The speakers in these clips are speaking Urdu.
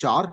4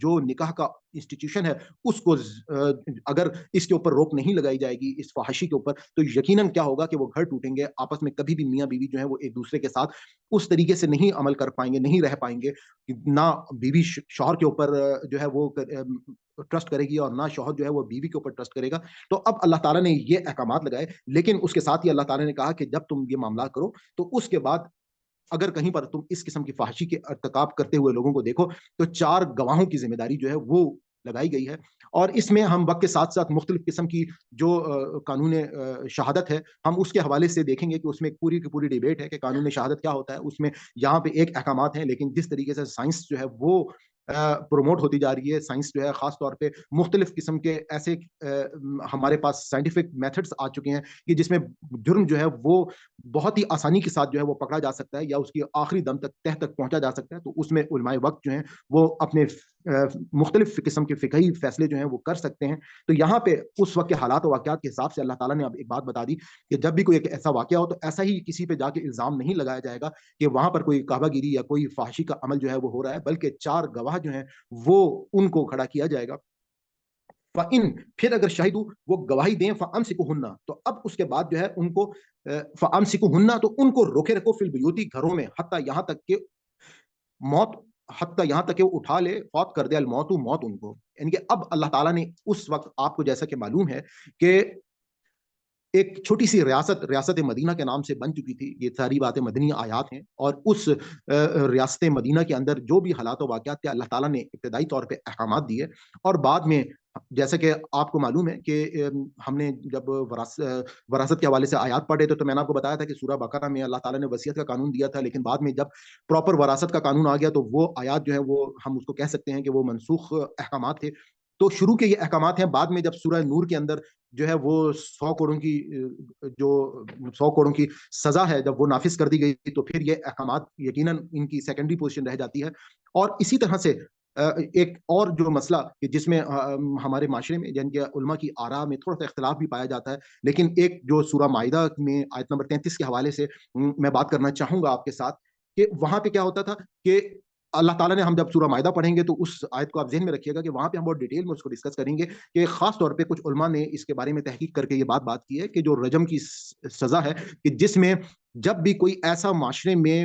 جو نکاح کا انسٹیٹیوشن ہے اس کو اگر اس کے اوپر روک نہیں لگائی جائے گی اس فحاشی کے اوپر تو یقیناً کیا ہوگا کہ وہ گھر ٹوٹیں گے، آپس میں کبھی بھی میاں بیوی جو ہے وہ ایک دوسرے کے ساتھ اس طریقے سے نہیں عمل کر پائیں گے، نہیں رہ پائیں گے، نہ بیوی شوہر کے اوپر جو ہے وہ ٹرسٹ کرے گی اور نہ شوہر جو ہے وہ بیوی کے اوپر ٹرسٹ کرے گا۔ تو اب اللہ تعالیٰ نے یہ احکامات لگائے، لیکن اس کے ساتھ ہی اللہ تعالیٰ نے کہا کہ جب تم یہ معاملات کرو تو اس کے بعد اگر کہیں پر تم اس قسم کی فحاشی کے ارتکاب کرتے ہوئے لوگوں کو دیکھو تو 4 گواہوں کی ذمہ داری جو ہے وہ لگائی گئی ہے۔ اور اس میں ہم وقت کے ساتھ ساتھ مختلف قسم کی جو قانون شہادت ہے ہم اس کے حوالے سے دیکھیں گے کہ اس میں پوری کی پوری ڈیبیٹ ہے کہ قانون شہادت کیا ہوتا ہے۔ اس میں یہاں پہ ایک احکامات ہیں، لیکن جس طریقے سے سائنس جو ہے وہ پروموٹ ہوتی جا رہی ہے، سائنس جو ہے خاص طور پہ مختلف قسم کے ایسے ہمارے پاس سائنٹیفک میتھڈز آ چکے ہیں کہ جس میں جرم جو ہے وہ بہت ہی آسانی کے ساتھ جو ہے وہ پکڑا جا سکتا ہے یا اس کی آخری دم تک تہ تک پہنچا جا سکتا ہے۔ تو اس میں علماء وقت جو ہیں وہ اپنے مختلف قسم کے فقہی فیصلے جو ہیں وہ کر سکتے ہیں۔ تو یہاں پہ اس وقت کے حالات و واقعات کے حساب سے اللہ تعالیٰ نے اب ایک بات بتا دی کہ جب بھی کوئی ایک ایسا واقعہ ہو تو ایسا ہی کسی پہ جا کے الزام نہیں لگایا جائے گا کہ وہاں پر کوئی کعبہ گیری یا کوئی فحاشی کا عمل جو ہے وہ ہو رہا ہے، بلکہ 4 گواہ جو ہیں وہ ان کو کھڑا کیا جائے گا۔ فَإِن پھر اگر شاہدو وہ گواہی دیں فَأَمْسِكُوهُنَّ تو اب اس کے بعد جو ہے ان کو فَأَمْسِكُوهُنَّ تو ان کو روکے رکھو فی البیوتی گھروں میں حتیٰ یہاں تک کہ موت حتیٰ یہاں تک کہ وہ اٹھا لے، فوت کر دے الموت موت ان کو، یعنی کہ اب اللہ تعالیٰ نے اس وقت آپ کو جیسا کہ معلوم ہے کہ ایک چھوٹی سی ریاست مدینہ کے نام سے بن چکی تھی، یہ ساری باتیں مدنی آیات ہیں، اور اس ریاست مدینہ کے اندر جو بھی حالات و واقعات تھے اللہ تعالیٰ نے ابتدائی طور پہ احکامات دیے، اور بعد میں جیسا کہ آپ کو معلوم ہے کہ ہم نے جب وراثت کے حوالے سے آیات پڑھے تو میں نے آپ کو بتایا تھا کہ سورہ بقرہ میں اللہ تعالیٰ نے وصیت کا قانون دیا تھا، لیکن بعد میں جب پراپر وراثت کا قانون آ گیا تو وہ آیات جو ہے وہ ہم اس کو کہہ سکتے ہیں کہ وہ منسوخ احکامات تھے۔ تو شروع کے یہ احکامات ہیں، بعد میں جب سورہ نور کے اندر جو ہے وہ 100 کروڑوں کی سزا ہے جب وہ نافذ کر دی گئی تو پھر یہ احکامات یقیناً ان کی سیکنڈری پوزیشن رہ جاتی ہے۔ اور اسی طرح سے ایک اور جو مسئلہ کہ جس میں ہمارے معاشرے میں یعنی کہ علماء کی آراء میں تھوڑا سا اختلاف بھی پایا جاتا ہے، لیکن ایک جو سورہ مائدہ میں آیت نمبر 33 کے حوالے سے میں بات کرنا چاہوں گا آپ کے ساتھ کہ وہاں پہ کیا ہوتا تھا کہ اللہ تعالیٰ نے، ہم جب سورہ مائدہ پڑھیں گے تو اس آیت کو آپ ذہن میں رکھیے گا کہ وہاں پہ ہم بہت ڈیٹیل میں اس کو ڈسکس کریں گے کہ خاص طور پہ کچھ علماء نے اس کے بارے میں تحقیق کر کے یہ بات کی ہے کہ جو رجم کی سزا ہے کہ جس میں جب بھی کوئی ایسا معاشرے میں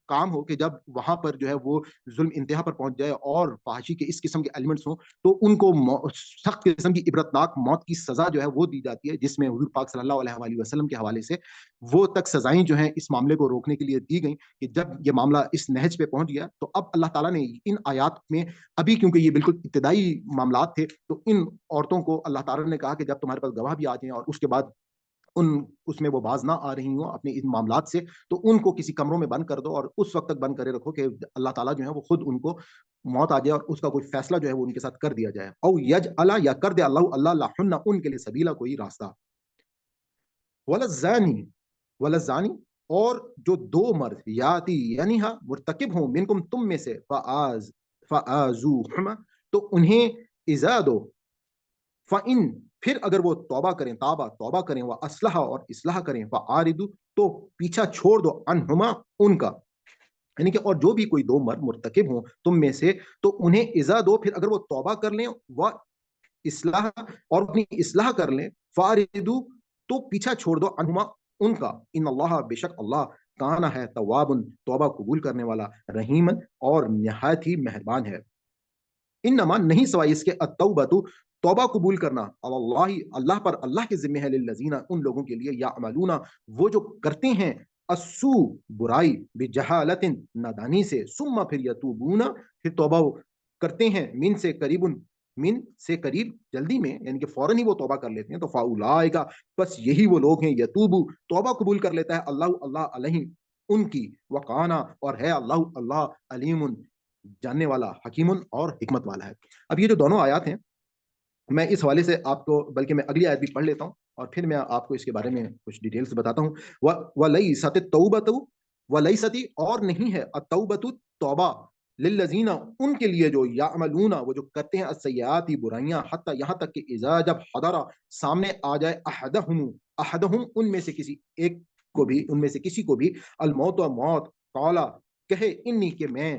کام ہو کہ جب وہاں پر جو ہے وہ ظلم انتہا پر پہنچ جائے اور فحاشی کے اس قسم کے ایلیمنٹس ہوں تو ان کو سخت قسم کی عبرتناک موت کی سزا جو ہے وہ دی جاتی ہے، جس میں حضور پاک صلی اللہ علیہ وآلہ وسلم کے حوالے سے وہ تک سزائیں جو ہیں اس معاملے کو روکنے کے لیے دی گئیں کہ جب یہ معاملہ اس نہج پہ پہنچ گیا تو اب اللہ تعالیٰ نے ان آیات میں ابھی کیونکہ یہ بالکل ابتدائی معاملات تھے تو ان عورتوں کو اللہ تعالیٰ نے کہا کہ جب تمہارے پاس گواہ بھی آ جائیں اور اس کے بعد اس میں وہ باز نہ آ رہی ہوں اپنے ان معاملات سے تو ان کو کسی کمروں میں بند کر دو اور اس وقت تک بند کرے رکھو کہ اللہ تعالیٰ جو ہے وہ خود ان کو موت آ جائے اور اس کا کوئی فیصلہ جو ہے وہ ان کے ساتھ کر دیا جائے، او یج اللہ یا کر دے اللہ لہن ان کے لیے سبیلا کوئی راستہ۔ ولزانی اور جو 2 مرد یاتی یعنی مرتکب ہوں منکم تم میں سے فآزوہما تو انہیں ایذا دو، فَإِن پھر اگر وہ توبہ کریں وہ اصلاح اور اصلاح کریں فَعَارِدُ تو پیچھا چھوڑ دو عنہما ان کا، یعنی کہ اور جو بھی کوئی 2 مرد مرتکب ہوں تم میں سے تو انہیں اذا دو پھر اگر وہ توبہ کر لیں وہ اصلاح اور اپنی اصلاح کر لیں فَعَارِدُ تو پیچھا چھوڑ دو عنہما ان کا، ان اللہ بے شک اللہ کانا ہے تواب توبہ قبول کرنے والا، رحیم اور نہایت ہی مہربان ہے۔ انما نہیں سوائے اس کے التوبۃ توبہ قبول کرنا اللہ پر، اللہ کے ذمہ ہے، للذین ان لوگوں کے لیے یعملون وہ جو کرتے ہیں السوء برائی بجہالت نادانی سے، ثم پھر یتوبون پھر توبہ کرتے ہیں من سے قریب جلدی میں، یعنی کہ فوراً ہی وہ توبہ کر لیتے ہیں، تو فاولئک بس یہی وہ لوگ ہیں یتوب توبہ قبول کر لیتا ہے اللہ علیہم ان کی، وقانا اور ہے اللہ علیم جاننے والا، حکیم اور حکمت والا ہے۔ اب یہ جو دونوں آیات ہیں میں اس حوالے سے آپ کو، بلکہ میں اگلی آیت بھی پڑھ لیتا ہوں اور پھر میں آپ کو اس کے بارے میں کچھ ڈیٹیلز بتاتا ہوں۔ وَلَيْسَتِ التَّوْبَةُ وَلَيْسَتِ اور نہیں ہے التَّوْبَةُ توبہ للذین ان کے لیے جو یعملون وہ جو کرتے ہیں السیئات برائیاں، حتی یہاں تک کہ اذا جب حضر سامنے آ جائے احدہم ان میں سے کسی ایک کو بھی، ان میں سے کسی کو بھی الموت و موت قالا کہے انی کہ میں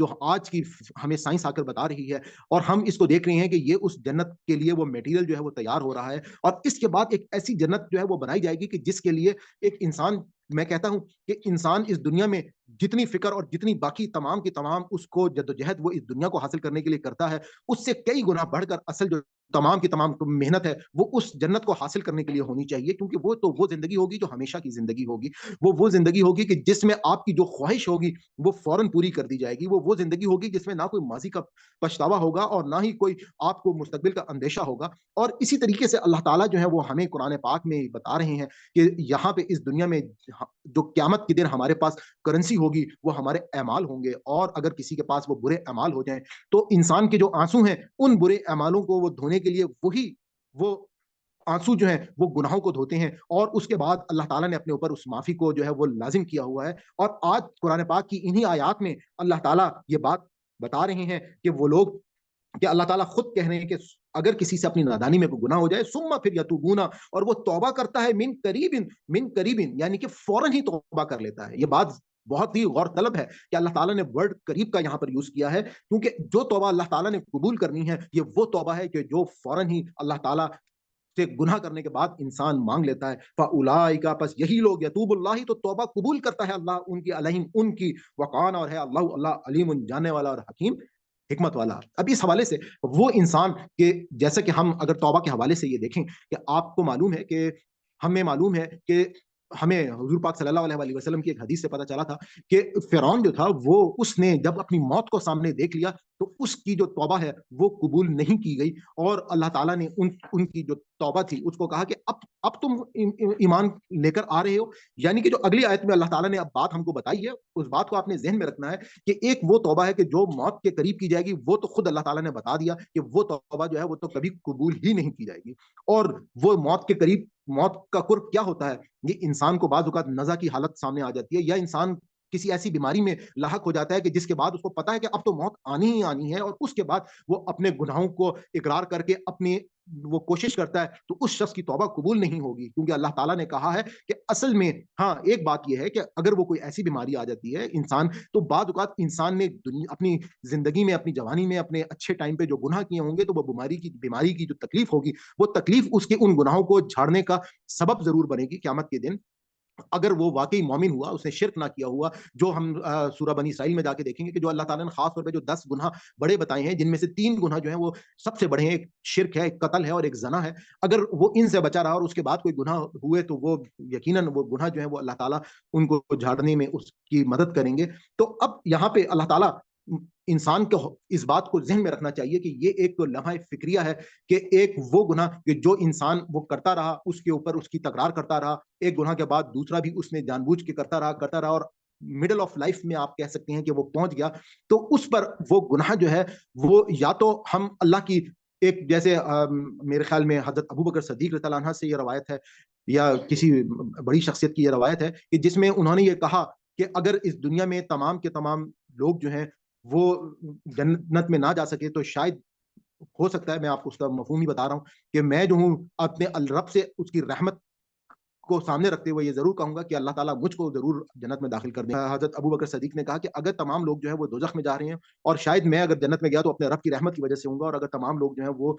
جو آج کی ہمیں سائنس آ کر بتا رہی ہے، اور ہم اس کو دیکھ رہے ہیں کہ یہ اس جنت کے لیے وہ میٹیریل جو ہے وہ تیار ہو رہا ہے، اور اس کے بعد ایک ایسی جنت جو ہے وہ بنائی جائے گی کہ جس کے لیے ایک انسان، میں کہتا ہوں کہ انسان اس دنیا میں جتنی فکر اور جتنی باقی تمام کی تمام اس کو جدوجہد وہ اس دنیا کو حاصل کرنے کے لیے کرتا ہے، اس سے کئی گنا بڑھ کر اصل جو تمام کی تمام محنت ہے وہ اس جنت کو حاصل کرنے کے لیے ہونی چاہیے، کیونکہ وہ تو وہ زندگی ہوگی جو ہمیشہ کی زندگی ہوگی، وہ زندگی ہوگی کہ جس میں آپ کی جو خواہش ہوگی وہ فوراً پوری کر دی جائے گی، وہ زندگی ہوگی جس میں نہ کوئی ماضی کا پچھتاوا ہوگا اور نہ ہی کوئی آپ کو مستقبل کا اندیشہ ہوگا۔ اور اسی طریقے سے اللہ تعالیٰ جو ہے وہ ہمیں قرآن پاک میں بتا رہے ہیں کہ یہاں پہ اس دنیا میں جو قیامت کے دن ہمارے پاس کرنسی ہوگی وہ ہمارے اعمال ہوں گے، اور اگر کسی کے پاس وہ برے اعمال ہو جائیں تو انسان کے جو آنسو ہیں ان برے اعمالوں کو وہ دھونے کے لیے وہ آنسو جو ہیں وہ گناہوں کو دھوتے ہیں، اور اس کے بعد اللہ تعالیٰ نے اپنے اوپر اس معافی کو جو ہے وہ لازم کیا ہوا ہے۔ اور آج قرآن پاک کی انہی آیات میں اللہ تعالیٰ یہ بات بتا رہے ہیں کہ وہ لوگ، کہ اللہ تعالیٰ خود کہہ رہے ہیں کہ اگر کسی سے اپنی نادانی میں کوئی گناہ ہو جائے ثم پھر یتوبون، اور وہ توبہ کرتا ہے من قریب یعنی کہ فوراً ہی توبہ کر لیتا ہے۔ یہ بات بہت ہی غور طلب ہے کہ اللہ تعالیٰ نے ورڈ قریب کا یہاں پر یوز کیا ہے، کیونکہ جو توبہ اللہ تعالیٰ نے قبول کرنی ہے یہ وہ توبہ ہے کہ جو فوراً ہی اللہ تعالیٰ سے گناہ کرنے کے بعد انسان مانگ لیتا ہے۔ فَأُولَٰئِکَ، پس یہی لوگ، یتوب اللہ، تو توبہ قبول کرتا ہے اللہ ان کی علیہم ان کی، وقان، اور ہے اللہ علیم جاننے والا اور حکیم حکمت والا۔ اب اس حوالے سے وہ انسان کہ جیسا کہ ہم اگر توبہ کے حوالے سے یہ دیکھیں کہ آپ کو معلوم ہے کہ ہمیں معلوم ہے کہ ہمیں حضور پاک صلی اللہ علیہ وسلم کی ایک حدیث سے پتہ چلا تھا کہ فرعون جو تھا وہ اس نے جب اپنی موت کو سامنے دیکھ لیا تو اس کی جو توبہ ہے وہ قبول نہیں کی گئی، اور اللہ تعالیٰ نے ان کی جو توبہ تھی اس کو کہا کہ اب تم ایمان لے کر آ رہے ہو، یعنی کہ جو اگلی آیت میں اللہ تعالیٰ نے اب بات ہم کو بتائی ہے اس بات کو آپ نے ذہن میں رکھنا ہے کہ ایک وہ توبہ ہے کہ جو موت کے قریب کی جائے گی، وہ تو خود اللہ تعالیٰ نے بتا دیا کہ وہ توبہ جو ہے وہ تو کبھی قبول ہی نہیں کی جائے گی۔ اور وہ موت کے قریب، موت کا قرب کیا ہوتا ہے؟ یہ انسان کو بعض اوقات نزع کی حالت سامنے آ جاتی ہے، یا انسان کسی ایسی بیماری میں لاحق ہو جاتا ہے کہ جس کے بعد اس کو پتا ہے کہ اب تو موت آنی ہی آنی ہے، اور اس کے بعد وہ اپنے گناہوں کو اقرار کر کے اپنی وہ کوشش کرتا ہے، تو اس شخص کی توبہ قبول نہیں ہوگی، کیونکہ اللہ تعالیٰ نے کہا ہے کہ اصل میں ہاں ایک بات یہ ہے کہ اگر وہ کوئی ایسی بیماری آ جاتی ہے انسان، تو بعض اوقات انسان نے اپنی زندگی میں، اپنی جوانی میں، اپنے اچھے ٹائم پہ جو گناہ کیے ہوں گے، تو وہ بیماری کی جو تکلیف ہوگی، وہ تکلیف اس کے ان گناہوں کو جھاڑنے کا سبب ضرور بنے گی قیامت کے دن، اگر وہ واقعی مومن ہوا، اس نے شرک نہ کیا ہوا، جو ہم سورہ بنی اسرائیل میں جا کے دیکھیں گے کہ جو اللہ تعالیٰ نے خاص طور پہ جو 10 گناہ بڑے بتائے ہیں، جن میں سے 3 گناہ جو ہیں وہ سب سے بڑے ہیں، ایک شرک ہے، ایک قتل ہے، اور ایک زنا ہے، اگر وہ ان سے بچا رہا اور اس کے بعد کوئی گناہ ہوئے تو وہ یقیناً وہ گناہ جو ہے وہ اللہ تعالیٰ ان کو جھاڑنے میں اس کی مدد کریں گے۔ تو اب یہاں پہ اللہ تعالیٰ انسان کو اس بات کو ذہن میں رکھنا چاہیے کہ یہ ایک تو لمحہ فکریہ ہے کہ ایک وہ گناہ کہ جو انسان وہ کرتا رہا، اس کے اوپر اس کی تکرار کرتا رہا، ایک گناہ کے بعد دوسرا بھی اس نے جان بوجھ کے کرتا رہا، اور مڈل آف لائف میں آپ کہہ سکتے ہیں کہ وہ پہنچ گیا، تو اس پر وہ گناہ جو ہے وہ یا تو ہم اللہ کی ایک، جیسے میرے خیال میں حضرت ابو بکر صدیق رضی اللہ عنہ سے یہ روایت ہے یا کسی بڑی شخصیت کی یہ روایت ہے کہ جس میں انہوں نے یہ کہا کہ اگر اس دنیا میں تمام کے تمام لوگ جو ہیں وہ جنت میں نہ جا سکے تو شاید ہو سکتا ہے، میں آپ کو اس کا مفہوم ہی بتا رہا ہوں، کہ میں جو ہوں اپنے رب سے اس کی رحمت کو سامنے رکھتے ہوئے یہ ضرور کہوں گا کہ اللہ تعالیٰ مجھ کو ضرور جنت میں داخل کر دیں۔ حضرت ابو بکر صدیق نے کہا کہ اگر تمام لوگ جو ہیں وہ دوزخ میں جا رہے ہیں اور شاید میں اگر جنت میں گیا تو اپنے رب کی رحمت کی وجہ سے ہوں گا، اور اگر تمام لوگ جو ہیں وہ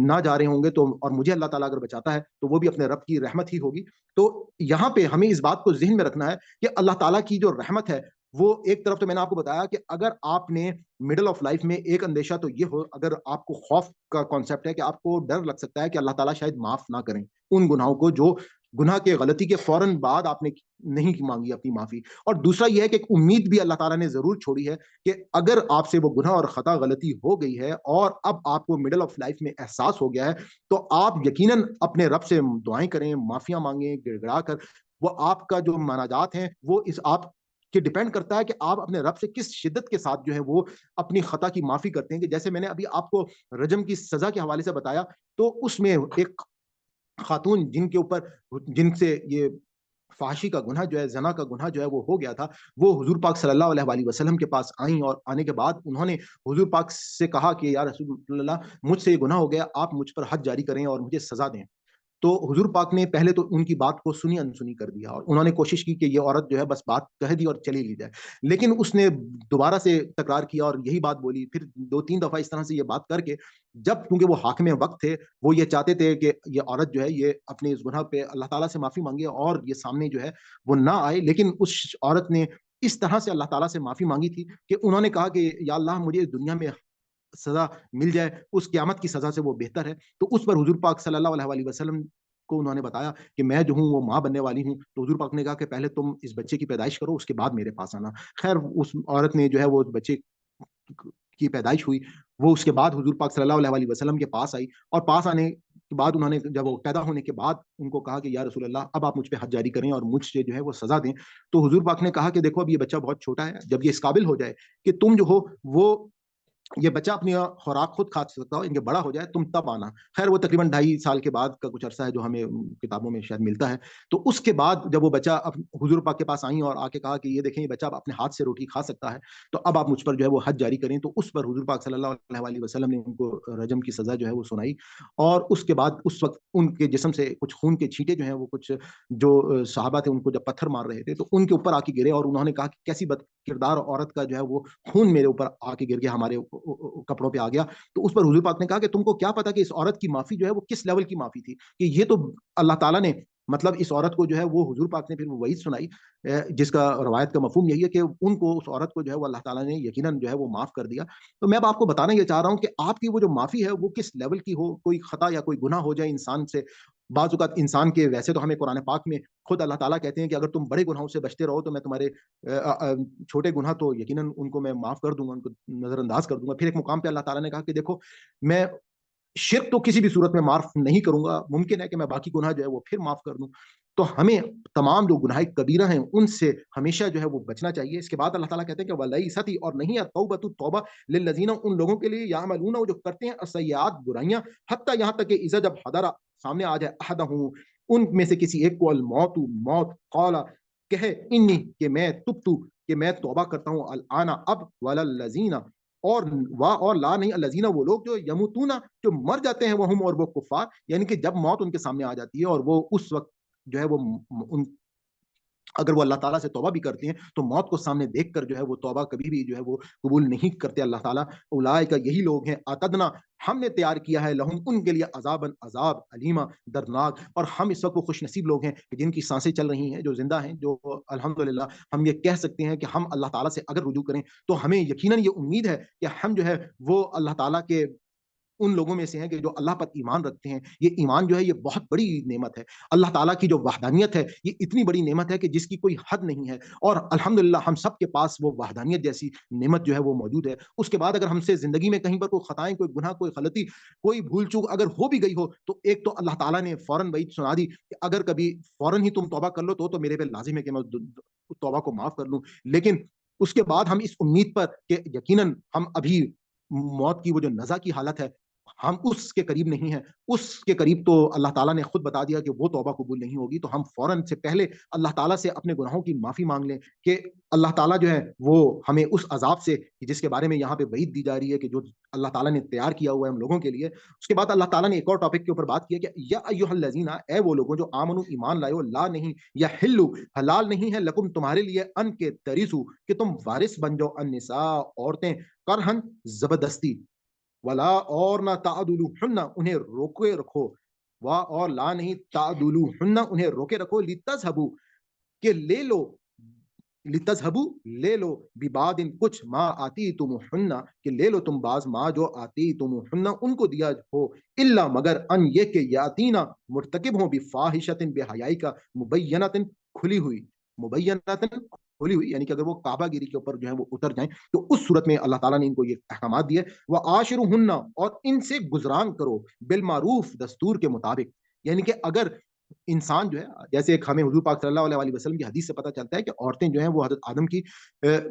نہ جا رہے ہوں گے تو، اور مجھے اللہ تعالیٰ اگر بچاتا ہے تو وہ بھی اپنے رب کی رحمت ہی ہوگی۔ تو یہاں پہ ہمیں اس بات کو ذہن میں رکھنا ہے کہ اللہ تعالیٰ کی جو رحمت ہے وہ ایک طرف تو میں نے آپ کو بتایا کہ اگر آپ نے مڈل آف لائف میں ایک اندیشہ تو یہ ہو، اگر آپ کو خوف کا کانسیپٹ ہے کہ آپ کو ڈر لگ سکتا ہے کہ اللہ تعالیٰ شاید معاف نہ کریں ان گناہوں کو جو گناہ کے غلطی کے فوراً بعد آپ نے نہیں مانگی اپنی معافی، اور دوسرا یہ ہے کہ ایک امید بھی اللہ تعالیٰ نے ضرور چھوڑی ہے کہ اگر آپ سے وہ گناہ اور خطا غلطی ہو گئی ہے اور اب آپ کو مڈل آف لائف میں احساس ہو گیا ہے، تو آپ یقیناً اپنے رب سے دعائیں کریں، معافیاں مانگیں گڑ گڑا کر، وہ آپ کا جو مناجات ہیں وہ اس آپ کہ ڈیپینڈ کرتا ہے کہ آپ اپنے رب سے کس شدت کے ساتھ جو ہے وہ اپنی خطا کی معافی کرتے ہیں، کہ جیسے میں نے ابھی آپ کو رجم کی سزا کے حوالے سے بتایا، تو اس میں ایک خاتون جن سے یہ فحاشی کا گناہ جو ہے، زنا کا گناہ جو ہے وہ ہو گیا تھا، وہ حضور پاک صلی اللہ علیہ وسلم کے پاس آئیں، اور آنے کے بعد انہوں نے حضور پاک سے کہا کہ یا رسول اللہ، مجھ سے یہ گناہ ہو گیا، آپ مجھ پر حد جاری کریں اور مجھے سزا دیں۔ تو حضور پاک نے پہلے تو ان کی بات کو سنی انسنی کر دیا اور انہوں نے کوشش کی کہ یہ عورت جو ہے بس بات کہہ دی اور چلی لی جائے، لیکن اس نے دوبارہ سے تکرار کیا اور یہی بات بولی، پھر 2-3 دفعہ اس طرح سے یہ بات کر کے، جب کیونکہ وہ حاکم وقت تھے، وہ یہ چاہتے تھے کہ یہ عورت جو ہے یہ اپنے اس گناہ پہ اللہ تعالیٰ سے معافی مانگے اور یہ سامنے جو ہے وہ نہ آئے، لیکن اس عورت نے اس طرح سے اللہ تعالیٰ سے معافی مانگی تھی کہ انہوں نے کہا کہ یا اللہ مجھے اس دنیا میں سزا مل جائے، اس قیامت کی سزا سے وہ بہتر ہے۔ تو اس پر حضور پاک صلی اللہ علیہ وسلم کو انہوں نے بتایا کہ میں جو ہوں وہ ماں بننے والی ہوں، تو حضور پاک نے کہا کہ پہلے تم اس بچے کی پیدائش کرو، اس کے بعد میرے پاس آنا۔ خیر اس عورت نے جو ہے وہ بچے کی پیدائش ہوئی، وہ اس کے بعد حضور پاک صلی اللہ علیہ وسلم کے پاس آئی، اور پاس آنے کے بعد انہوں نے جب وہ پیدا ہونے کے بعد ان کو کہا کہ یا رسول اللہ اب آپ مجھ پہ حد جاری کریں اور مجھ سے جو ہے وہ سزا دیں، تو حضور پاک نے کہا کہ دیکھو اب یہ بچہ بہت چھوٹا ہے، جب یہ اس قابل ہو جائے کہ تم جو ہو وہ یہ بچہ اپنی خوراک خود کھا سکتا ہو، ان کے بڑا ہو جائے تم تب آنا۔ خیر وہ تقریباً 2.5 سال کے بعد کا کچھ عرصہ ہے جو ہمیں کتابوں میں شاید ملتا ہے۔ تو اس کے بعد جب وہ بچہ حضور پاک کے پاس آئیں اور آ کے کہا کہ یہ دیکھیں یہ بچہ اپنے ہاتھ سے روٹی کھا سکتا ہے، تو اب آپ مجھ پر جو ہے وہ حد جاری کریں، تو اس پر حضور پاک صلی اللہ علیہ وسلم نے ان کو رجم کی سزا جو ہے وہ سنائی، اور اس کے بعد اس وقت ان کے جسم سے کچھ خون کے چھینٹے جو ہیں وہ کچھ جو صحابہ تھے ان کو جب پتھر مار رہے تھے تو ان کے اوپر آ کے گرے، اور انہوں نے کہا کہ کیسی بد کردار عورت کا جو ہے وہ خون میرے اوپر آ کے گر گیا، ہمارے کپڑوں پہ آ گیا۔ تو اس پر حضور پاک نے کہا کہ تم کو کیا پتا کہ اس عورت کی معافی جو ہے وہ کس لیول کی معافی تھی، کہ یہ تو اللہ تعالیٰ نے مطلب اس عورت کو جو ہے وہ حضور پاک نے پھر وہ وعید سنائی، جس کا روایت کا مفہوم یہی ہے کہ ان کو اس عورت کو جو ہے وہ اللہ تعالیٰ نے یقیناً جو ہے وہ معاف کر دیا۔ تو میں اب آپ کو بتانا یہ چاہ رہا ہوں کہ آپ کی وہ جو معافی ہے وہ کس لیول کی ہو، کوئی خطا یا کوئی گناہ ہو جائے انسان سے، بعض اوقات انسان کے ویسے تو ہمیں قرآن پاک میں خود اللہ تعالیٰ کہتے ہیں کہ اگر تم بڑے گناہوں سے بچتے رہو تو میں تمہارے چھوٹے گناہ تو یقیناً ان کو میں معاف کر دوں گا، ان کو نظر انداز کر دوں گا۔ پھر ایک مقام پہ اللہ تعالیٰ نے کہا کہ دیکھو میں شرک تو کسی بھی صورت میں معاف نہیں کروں گا، ممکن ہے کہ میں باقی گناہ جو ہے وہ پھر معاف کر دوں۔ تو ہمیں تمام جو گناہ کبیرہ ہیں ان سے ہمیشہ جو ہے وہ بچنا چاہیے۔ اس کے بعد اللہ تعالیٰ کہتے ہیں کہ وَلَيْسَتِ اور نہیں التَّوْبَةُ توبہ لِلَّذِينَ ان لوگوں کے لیے یعملون جو کرتے ہیں السیئات برائیاں، حتیٰ یہاں تک کہ اذا جب حضر سامنے آ جائے احدہم ان میں سے کسی ایک کو الموت موت، قال کہے انی کہ میں تبتو کہ میں توبہ کرتا ہوں الآن اب، وللذین اور لا نہیں الذین وہ لوگ جو یموتون جو مر جاتے ہیں وہ ہم اور وہ کفار، یعنی کہ جب موت ان کے سامنے آ جاتی ہے اور وہ اس وقت جو ہے وہ ان اگر وہ اللہ تعالیٰ سے توبہ بھی کرتے ہیں تو موت کو سامنے دیکھ کر جو ہے وہ توبہ کبھی بھی جو ہے وہ قبول نہیں کرتے اللہ تعالیٰ۔ اولئک یہی لوگ ہیں اعتدنا ہم نے تیار کیا ہے لہم ان کے لیے عذاباً عذاب علیما دردناک، اور ہم اس وقت وہ خوش نصیب لوگ ہیں کہ جن کی سانسیں چل رہی ہیں، جو زندہ ہیں، جو الحمدللہ ہم یہ کہہ سکتے ہیں کہ ہم اللہ تعالیٰ سے اگر رجوع کریں تو ہمیں یقیناً یہ امید ہے کہ ہم جو ہے وہ اللہ تعالیٰ کے ان لوگوں میں سے ہیں کہ جو اللہ پر ایمان رکھتے ہیں۔ یہ ایمان جو ہے یہ بہت بڑی نعمت ہے، اللہ تعالیٰ کی جو وحدانیت ہے یہ اتنی بڑی نعمت ہے کہ جس کی کوئی حد نہیں ہے، اور الحمدللہ ہم سب کے پاس وہ وحدانیت جیسی نعمت جو ہے وہ موجود ہے۔ اس کے بعد اگر ہم سے زندگی میں کہیں پر کوئی خطائیں، کوئی گناہ، کوئی غلطی، کوئی بھول چوک اگر ہو بھی گئی ہو تو ایک تو اللہ تعالیٰ نے فوراً وعید سنا دی کہ اگر کبھی فوراً ہی تم توبہ کر لو تو میرے پہ لازم ہے کہ میں توبہ کو معاف کر لوں، لیکن اس کے بعد ہم اس امید پر کہ یقیناً ہم ابھی موت کی وہ جو نزا کی حالت ہے ہم اس کے قریب نہیں ہیں، اس کے قریب تو اللہ تعالیٰ نے خود بتا دیا کہ وہ توبہ قبول نہیں ہوگی، تو ہم فوراً سے پہلے اللہ تعالیٰ سے اپنے گناہوں کی معافی مانگ لیں کہ اللہ تعالیٰ جو ہے وہ ہمیں اس عذاب سے جس کے بارے میں یہاں پہ وعید دی جا رہی ہے کہ جو اللہ تعالیٰ نے تیار کیا ہوا ہے ہم لوگوں کے لیے۔ اس کے بعد اللہ تعالیٰ نے ایک اور ٹاپک کے اوپر بات کی ہے کہ یا ایھا الذین اے وہ لوگوں جو آمنو ایمان لائے ہو، لا نہیں یا حلو حلال نہیں ہے لکم تمہارے لیے ان کے تریسو کہ تم وارث بن جاؤ النساء عورتیں کرہن زبردستی، ولا اور نہ تعدلوہن انہیں روکے رکھو، وا اور لا نہیں تعدلوہن انہیں روکے رکھو، لتذہبوا کہ لے لو، لتذہبوا لے لو ببعض کچھ ما آتی تمہن کہ لے لو تم بعض ما جو آتی تمہن ان کو دیا ہو، الا مگر ان یہ کہ یاتینا مرتکب ہوں بفاحشۃ بے حیائی کا، مبینۃ کھلی ہوئی، مبینۃ کھلی ہوئی یعنی کہ اگر وہ کعبہ گیری کے اوپر جو ہے وہ اتر جائیں تو اس صورت میں اللہ تعالیٰ نے ان کو یہ احکامات دیے، وعاشرہن اور ان سے گزران کرو بالمعروف دستور کے مطابق، یعنی کہ اگر انسان جو ہے جیسے ایک ہمیں حضور پاک صلی اللہ علیہ وسلم کی حدیث سے پتہ چلتا ہے کہ عورتیں جو ہیں وہ حضرت آدم کی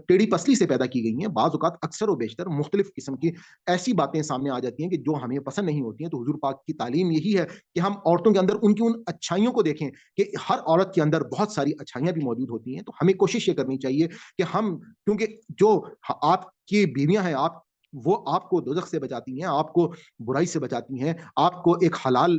ٹیڑھی پسلی سے پیدا کی گئی ہیں، بعض اوقات اکثر و بیشتر مختلف قسم کی ایسی باتیں سامنے آ جاتی ہیں کہ جو ہمیں پسند نہیں ہوتی ہیں، تو حضور پاک کی تعلیم یہی ہے کہ ہم عورتوں کے اندر ان کی ان اچھائیوں کو دیکھیں کہ ہر عورت کے اندر بہت ساری اچھائیاں بھی موجود ہوتی ہیں، تو ہمیں کوشش یہ کرنی چاہیے کہ ہم کیونکہ جو آپ کی بیویاں ہیں وہ آپ کو دوزخ سے بچاتی ہیں، آپ کو برائی سے بچاتی ہیں، آپ کو ایک حلال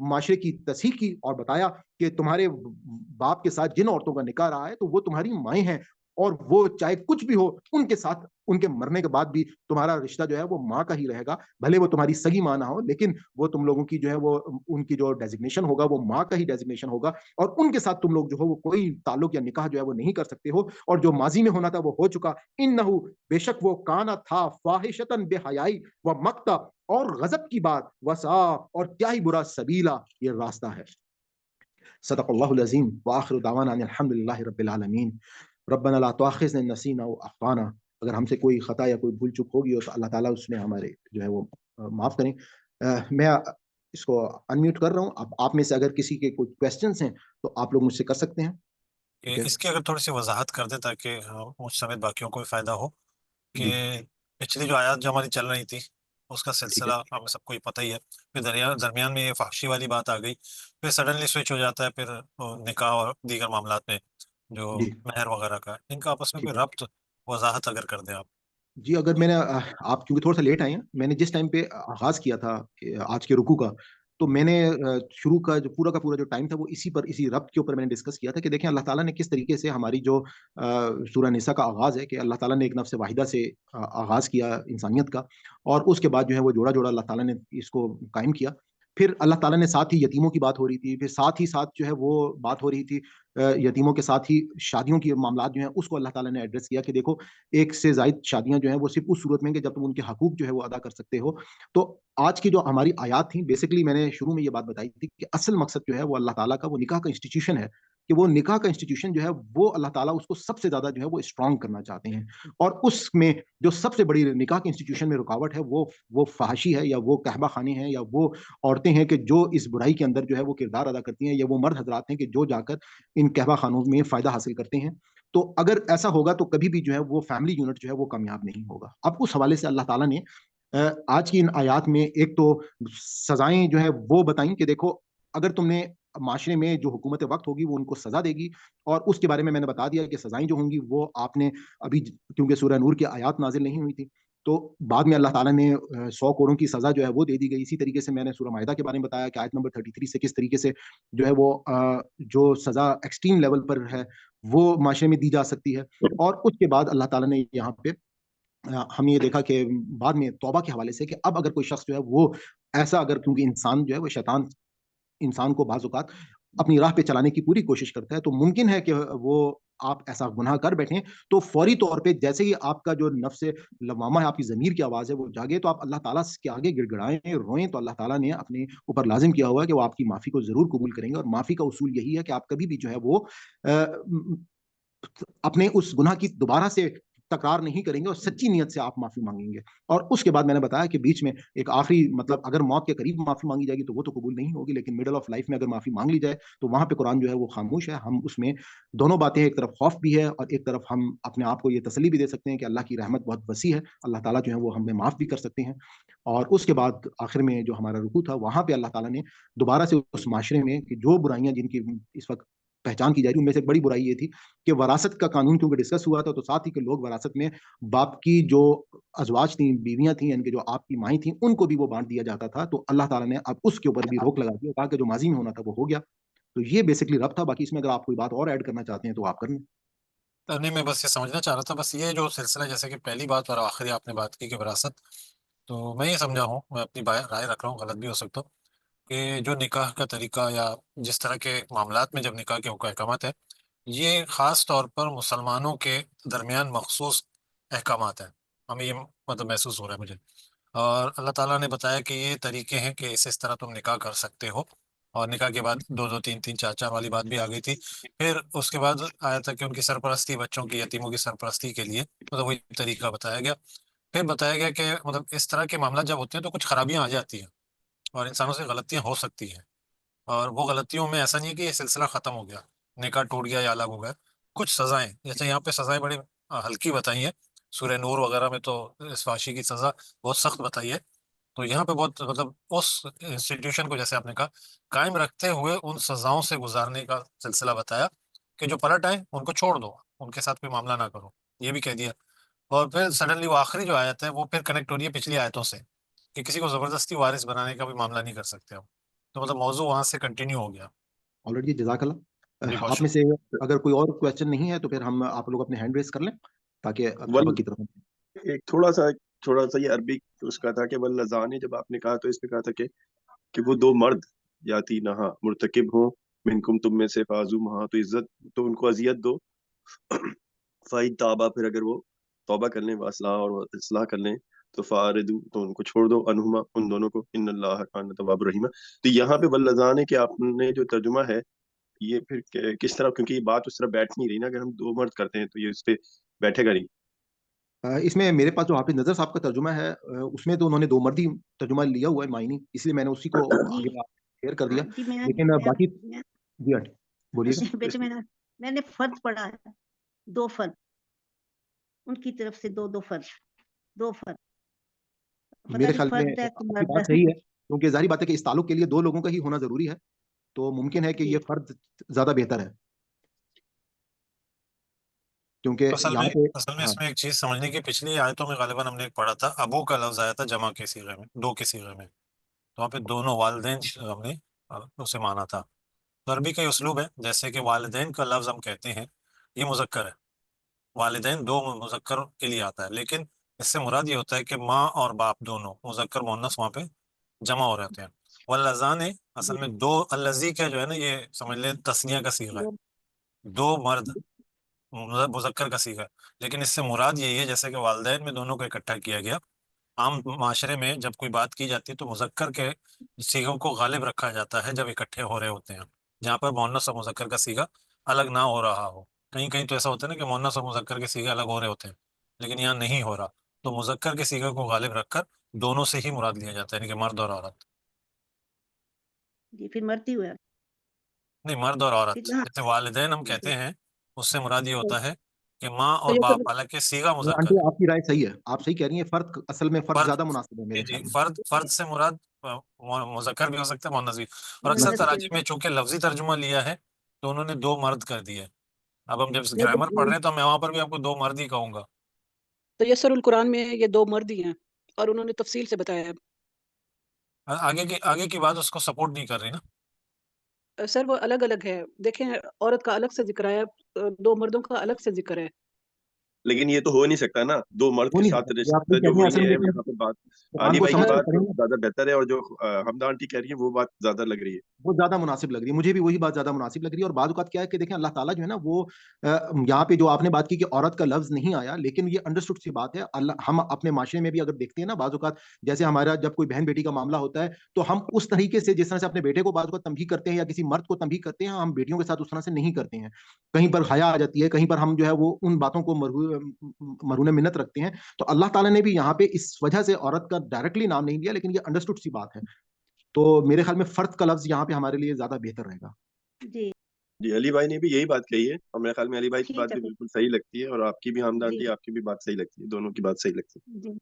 معاشرے کی تصحیح کی اور بتایا کہ تمہارے باپ کے ساتھ جن عورتوں کا نکاح رہا ہے تو وہ تمہاری مائیں ہیں، اور وہ چاہے کچھ بھی ہو ان کے ساتھ ان کے مرنے کے بعد بھی تمہارا رشتہ جو ہے وہ ماں کا ہی رہے گا، بھلے وہ تمہاری سگی ماں نہ ہو، لیکن وہ تم لوگوں کی جو ہے وہ ان کی جو ڈیزگنیشن ہوگا وہ ماں کا ہی ڈیزگنیشن ہوگا، اور ان کے ساتھ تم لوگ جو ہو وہ کوئی تعلق یا نکاح جو ہے وہ نہیں کر سکتے ہو، اور جو ماضی میں ہونا تھا وہ ہو چکا، انہو بے شک وہ کانا تھا فاحشتن بے حیائی و مقتا اور غضب کی بات، وسا اور کیا ہی برا سبیلا یہ راستہ ہے۔ صدق اللہ العظیم وآخر دعوانا ان الحمد للہ رب العالمین۔ ربنا لا تؤاخذنا ان نسینا او اخطانا، اگر ہم سے کوئی خطا یا کوئی بھول چک ہوگی ہو تو اللہ تعالیٰ اس میں ہمارے جو ہے وہ معاف کریں۔ میں اس کو انمیوٹ کر رہا ہوں، اب آپ میں سے اگر کسی کے کوئی کویسچنس ہیں تو آپ لوگ مجھ سے کر سکتے ہیں۔ اس کی اگر تھوڑی سی وضاحت کر دیں تاکہ مجھ سمیت باقیوں کو بھی فائدہ ہو کہ پچھلی جو آیات جو ہماری چل رہی تھی اس کا سلسلہ ہمیں سب کو ہی پتہ ہی ہے، پھر درمیان میں یہ فحشی والی بات آ گئی، پھر سڈنلی سوئچ ہو جاتا ہے پھر نکاح اور دیگر معاملات میں جو مہر وغیرہ کا، ان کا آپس میں کوئی ربط وضاحت اگر کر دیں آپ۔ جی اگر میں نے آپ کیونکہ تھوڑا سا لیٹ آئے ہیں، میں نے جس ٹائم پہ آغاز کیا تھا آج کے رکوع کا، تو میں نے شروع کا پورا جو ٹائم تھا وہ اسی ربط کے اوپر میں نے ڈسکس کیا تھا کہ دیکھیں اللہ تعالیٰ نے کس طریقے سے ہماری جو سورہ نساء کا آغاز ہے کہ اللہ تعالیٰ نے ایک نفس واحدہ سے آغاز کیا انسانیت کا، اور اس کے بعد جو ہے وہ جوڑا جوڑا اللہ تعالیٰ نے اس کو قائم کیا، پھر اللہ تعالیٰ نے ساتھ ہی یتیموں کی بات ہو رہی تھی، پھر ساتھ ہی ساتھ جو ہے وہ بات ہو رہی تھی یتیموں کے ساتھ ہی شادیوں کے معاملات جو ہیں اس کو اللہ تعالیٰ نے ایڈریس کیا کہ دیکھو ایک سے زائد شادیاں جو ہیں وہ صرف اس صورت میں کہ جب تم ان کے حقوق جو ہے وہ ادا کر سکتے ہو۔ تو آج کی جو ہماری آیات تھیں، بیسیکلی میں نے شروع میں یہ بات بتائی تھی کہ اصل مقصد جو ہے وہ اللہ تعالیٰ کا وہ نکاح کا انسٹیٹیوشن ہے، کہ وہ نکاح کا انسٹیٹیوشن جو ہے وہ اللہ تعالیٰ اس کو سب سے زیادہ جو ہے وہ اسٹرانگ کرنا چاہتے ہیں، اور اس میں جو سب سے بڑی نکاح کے انسٹیٹیوشن میں رکاوٹ ہے وہ فحاشی ہے، یا وہ قہبہ خانے ہیں، یا وہ عورتیں ہیں کہ جو اس برائی کے اندر جو ہے وہ کردار ادا کرتی ہیں، یا وہ مرد حضرات ہیں کہ جو جا کر ان قہبہ خانوں میں فائدہ حاصل کرتے ہیں۔ تو اگر ایسا ہوگا تو کبھی بھی جو ہے وہ فیملی یونٹ جو ہے وہ کامیاب نہیں ہوگا۔ اب اس حوالے سے اللہ تعالیٰ نے آج کی ان آیات میں ایک تو سزائیں جو ہے وہ بتائیں کہ دیکھو اگر تم نے معاشرے میں جو حکومت وقت ہوگی وہ ان کو سزا دے گی، اور اس کے بارے میں نے بتا دیا کہ سزائیں جو ہوں گی وہ آپ نے ابھی کیونکہ سورہ نور کی آیات نازل نہیں ہوئی تھی تو بعد میں اللہ تعالیٰ نے 100 کوڑوں کی سزا جو ہے وہ دے دی گئی۔ اسی طریقے سے میں نے سورہ مائدہ کے بارے میں بتایا کہ آیت نمبر 33 سے کس طریقے سے جو ہے وہ جو سزا ایکسٹریم لیول پر ہے وہ معاشرے میں دی جا سکتی ہے، اور اس کے بعد اللہ تعالیٰ نے یہاں پہ ہم یہ دیکھا کہ بعد میں توبہ کے حوالے سے کہ اب اگر کوئی شخص جو ہے وہ ایسا اگر کیونکہ انسان جو ہے وہ شیطان انسان کو بعض اوقات اپنی راہ پہ چلانے کی پوری کوشش کرتا ہے، تو ممکن ہے کہ وہ آپ ایسا گناہ کر بیٹھیں تو فوری طور پہ جیسے ہی آپ کا جو نفس لوامہ ہے، آپ کی ضمیر کی آواز ہے وہ جاگے تو آپ اللہ تعالیٰ کے آگے گڑ گڑائیں روئیں، تو اللہ تعالیٰ نے اپنے اوپر لازم کیا ہوا ہے کہ وہ آپ کی معافی کو ضرور قبول کریں گے، اور معافی کا اصول یہی ہے کہ آپ کبھی بھی جو ہے وہ اپنے اس گناہ کی دوبارہ سے تکرار نہیں کریں گے اور سچی نیت سے آپ معافی مانگیں گے۔ اور اس کے بعد میں نے بتایا کہ بیچ میں ایک آخری مطلب اگر موت کے قریب معافی مانگی جائے گی تو وہ تو قبول نہیں ہوگی، لیکن مڈل آف لائف میں اگر معافی مانگ لی جائے تو وہاں پہ قرآن جو ہے وہ خاموش ہے۔ ہم اس میں دونوں باتیں، ایک طرف خوف بھی ہے اور ایک طرف ہم اپنے آپ کو یہ تسلی بھی دے سکتے ہیں کہ اللہ کی رحمت بہت وسیع ہے، اللہ تعالیٰ جو ہے وہ ہمیں معاف بھی کر سکتے ہیں۔ اور اس کے بعد آخر میں جو ہمارا رکوع تھا وہاں پہ اللہ تعالیٰ نے دوبارہ سے اس معاشرے میں کہ جو برائیاں جن کی اس وقت پہچان کی جا رہی ان میں سے ایک بڑی برائی یہ تھی کہ وراثت کا قانون کیونکہ ڈسکس ہوا تھا تو ساتھ ہی کہ لوگ وراثت میں باپ کی جو ازواج تھیں، بیویاں تھیں، یعنی کہ جو آپ کی مائیں تھیں، ان کو بھی وہ بانٹ دیا جاتا تھا، تو اللہ تعالیٰ نے اب اس کے اوپر بھی روک لگا دی، کہا کہ جو ماضی میں ہونا تھا وہ ہو گیا۔ تو یہ بیسکلی رب تھا، باقی اس میں اگر آپ کوئی بات اور ایڈ کرنا چاہتے ہیں تو آپ کریں۔ نہیں، میں بس یہ سمجھنا چاہ رہا تھا، بس یہ جو سلسلہ جیسے کہ پہلی بات اور آخری آپ نے بات کی کہ وراثت، تو میں یہ سمجھا ہوں، میں اپنی رائے رکھ رہا ہوں، غلط بھی ہو سکتا ہوں، کہ جو نکاح کا طریقہ یا جس طرح کے معاملات میں جب نکاح کے احکامات ہیں، یہ خاص طور پر مسلمانوں کے درمیان مخصوص احکامات ہیں، ہمیں یہ مطلب محسوس ہو رہا ہے مجھے، اور اللہ تعالیٰ نے بتایا کہ یہ طریقے ہیں کہ اس طرح تم نکاح کر سکتے ہو، اور نکاح کے بعد دو دو تین تین چار چار والی بات بھی آ گئی تھی۔ پھر اس کے بعد آیا تھا کہ ان کی سرپرستی، بچوں کی، یتیموں کی سرپرستی کے لیے مطلب وہی طریقہ بتایا گیا۔ پھر بتایا گیا کہ مطلب اس طرح کے معاملات جب ہوتے ہیں تو کچھ خرابیاں آ جاتی ہیں اور انسانوں سے غلطیاں ہو سکتی ہیں، اور وہ غلطیوں میں ایسا نہیں ہے کہ یہ سلسلہ ختم ہو گیا، نکاح ٹوٹ گیا یا الگ ہو گیا، کچھ سزائیں، جیسے یہاں پہ سزائیں بڑی ہلکی بتائی ہیں، سورہ نور وغیرہ میں تو اس فحاشی کی سزا بہت سخت بتائی ہے، تو یہاں پہ بہت مطلب اس انسٹیٹیوشن کو جیسے آپ نے کہا قائم رکھتے ہوئے ان سزاؤں سے گزارنے کا سلسلہ بتایا کہ جو پلٹ آئیں ان کو چھوڑ دو، ان کے ساتھ کوئی معاملہ نہ کرو، یہ بھی کہہ دیا۔ اور پھر سڈنلی وہ آخری جو آیت ہے وہ پھر کنیکٹ ہو رہی ہے پچھلی آیتوں سے کہ کسی کو زبردستی وارث بنانے کا بھی معاملہ نہیں کر سکتے ہم، تو مطلب موضوع وہاں سے کنٹینیو ہو گیا. آلریڈی جزاک جی اللہ. بہت آپ میں شکریہ. سے اگر کوئی اور کویشچن نہیں ہے تو پھر ہم آپ لوگ اپنے ہینڈ ریز کر لیں تاکہ ول سبق کی طرف. ایک تھوڑا سا یہ عربی اس کا تھا کہ واللذان، جب آپ نے کہا تو اس میں کہا تھا کہ وہ دو مرد یاتی نہا مرتکب ہوں منکم تم میں سے فازو مہا، تو عزت تو ان کو اذیت دو. فائد تابا، پھر اگر وہ توبہ کر لیں واصلاح اور اصلاح کر لیں تو فاردو، تو ان کو چھوڑ دو انہما ان دونوں کو، ان اللہ کان تواب رحیم. تو یہاں پہ واللذان کہ آپ نے جو ترجمہ ہے یہ پھر کس طرح، کیونکہ یہ بات اس طرح بیٹھ نہیں رہی نا، اگر ہم دو مرد کرتے ہیں تو یہ اس پہ بیٹھے گا نہیں. اس میں میرے پاس جو حافظ نظر صاحب کا ترجمہ ہے اس میں تو انہوں نے دو مردی ترجمہ لیا ہوا ہے معنی، اس لیے میں نے اسی کو جی آگے شیئر کر دیا. جی لیکن باقی جی بولیے گا. بیٹے میں نے فرد پڑھا ہے، دو فرد ان کی طرف سے، دو فرد پتہ میرے نہیں خیال میں فرد ہے کہ آپ کی مرد بات ہے. صحیح ہے، کیونکہ ظاہری بات ہے کہ اس تعلق کے لیے دو لوگوں کا ہی ہونا ضروری ہے، تو ممکن ہے کہ جی یہ فرد زیادہ بہتر ہے کیونکہ اصل یہاں میں پہ. اصل میں ہاں اس میں ایک چیز سمجھنے کی، پچھلی آیتوں میں غالباً ہم نے ایک پڑھا تھا ابو کا لفظ آیا تھا جمع کے صیغے میں، دو کے صیغے میں، تو وہاں پہ دونوں والدین ہم نے اسے مانا تھا. تو عربی کا یہ اسلوب ہے، جیسے کہ والدین کا لفظ ہم کہتے ہیں یہ مذکر ہے، والدین دو مذکر کے لیے آتا ہے، لیکن اس سے مراد یہ ہوتا ہے کہ ماں اور باپ دونوں مذکر مؤنث وہاں پہ جمع ہو رہتے ہیں. واللذان اصل میں دو، الذی کا جو ہے نا یہ سمجھ لیں تثنیہ کا صیغہ ہے، دو مرد مذکر کا صیغہ ہے، لیکن اس سے مراد یہی ہے جیسے کہ والدین میں دونوں کو اکٹھا کیا گیا. عام معاشرے میں جب کوئی بات کی جاتی ہے تو مذکر کے صیغوں کو غالب رکھا جاتا ہے جب اکٹھے ہو رہے ہوتے ہیں، جہاں پر مؤنث اور مذکر کا صیغہ الگ نہ ہو رہا ہو. کہیں کہیں تو ایسا ہوتا ہے نا کہ مؤنث اور مذکر کے صیغے الگ ہو رہے ہوتے ہیں، لیکن یہاں نہیں ہو رہا، تو مذکر کے صیغے کو غالب رکھ کر دونوں سے ہی مراد لیا جاتا ہے، یعنی کہ مرد اور عورت. جی پھر مرتی ہوا نہیں، مرد اور عورت، پھر جیسے والدین ہم کہتے ہیں اس سے مراد یہ ہوتا ہے کہ ماں تو اور یہ باپ، حالانکہ صیغہ مذکر آنٹی ہے. آپ کی رائے صحیح ہے، آپ صحیح کہہ رہی ہیں، فرد اصل میں فرد فرد، زیادہ مناسب ہے جی میرے جی، خیال میں. فرد سے مراد مذکر بھی ہو سکتا ہے مؤنث بھی، اور اکثر مؤنث تراجم میں چونکہ لفظی ترجمہ لیا ہے تو انہوں نے دو مرد کر دیے. اب ہم جب گرامر پڑھ رہے ہیں تو میں وہاں پر بھی آپ کو دو مرد ہی کہوں گا. تو یسر القرآن میں یہ دو مرد ہی ہیں اور انہوں نے تفصیل سے بتایا ہے. آگے کی بات اس کو سپورٹ نہیں کر رہی نا. سر وہ الگ الگ ہے، دیکھیں عورت کا الگ سے ذکر ہے، دو مردوں کا الگ سے ذکر ہے. لیکن یہ تو ہو نہیں سکتا نا، دو مرد وہ کے نہیں ساتھ سکتا، یہ آپ رشتہ صحیح کہہ جو رہی ہیں، وہی اصل ہے میں یہاں پہ بات. قرآن علی کو بھائی کی سمجھ کر بات پڑھیں گے زیادہ بہتر ہے، اور جو حمدہ آنٹی کہہ رہی ہیں وہ بات زیادہ لگ رہی ہے، وہ زیادہ مناسب لگ رہی ہے، مجھے بھی وہی بات زیادہ مناسب لگ رہی ہے. اور بعض اوقات کیا ہے کہ دیکھیں اللہ تعالیٰ جو ہے نا وہ یہاں پہ جو آپ نے بات کی کہ عورت کا لفظ نہیں آیا، لیکن یہ انڈرسٹوڈ سی بات ہے. ہم اپنے معاشرے میں بھی اگر دیکھتے ہیں نا بعض اوقات، جیسے ہمارا جب کوئی بہن بیٹی کا معاملہ ہوتا ہے تو ہم اس طریقے سے جس طرح سے اپنے بیٹے کو بعض اوقات تنبیہ کرتے ہیں یا کسی مرد کو تنبیہ کرتے ہیں، ہم بیٹیوں کے ساتھ اس طرح سے نہیں کرتے ہیں. کہیں پر حیا آ جاتی ہے، کہیں پر ہم جو ہے وہ ان باتوں کو مرہون منت رکھتے ہیں. تو اللہ تعالیٰ نے بھی یہاں پہ اس وجہ سے عورت کا ڈائریکٹلی نام نہیں لیا، لیکن یہ انڈرسٹوڈ سی بات ہے. تو میرے خیال میں فرد کا لفظ یہاں پہ ہمارے لیے زیادہ بہتر رہے گا. جی جی علی بھائی نے بھی یہی بات کہی ہے، اور میرے خیال میں علی بھائی کی ٹھیک بات ہے بھی پھر. بالکل صحیح لگتی ہے، اور آپ کی بھی حمدہ جی آنٹی آپ کی بھی بات صحیح لگتی ہے، دونوں کی بات صحیح لگتی ہے. جی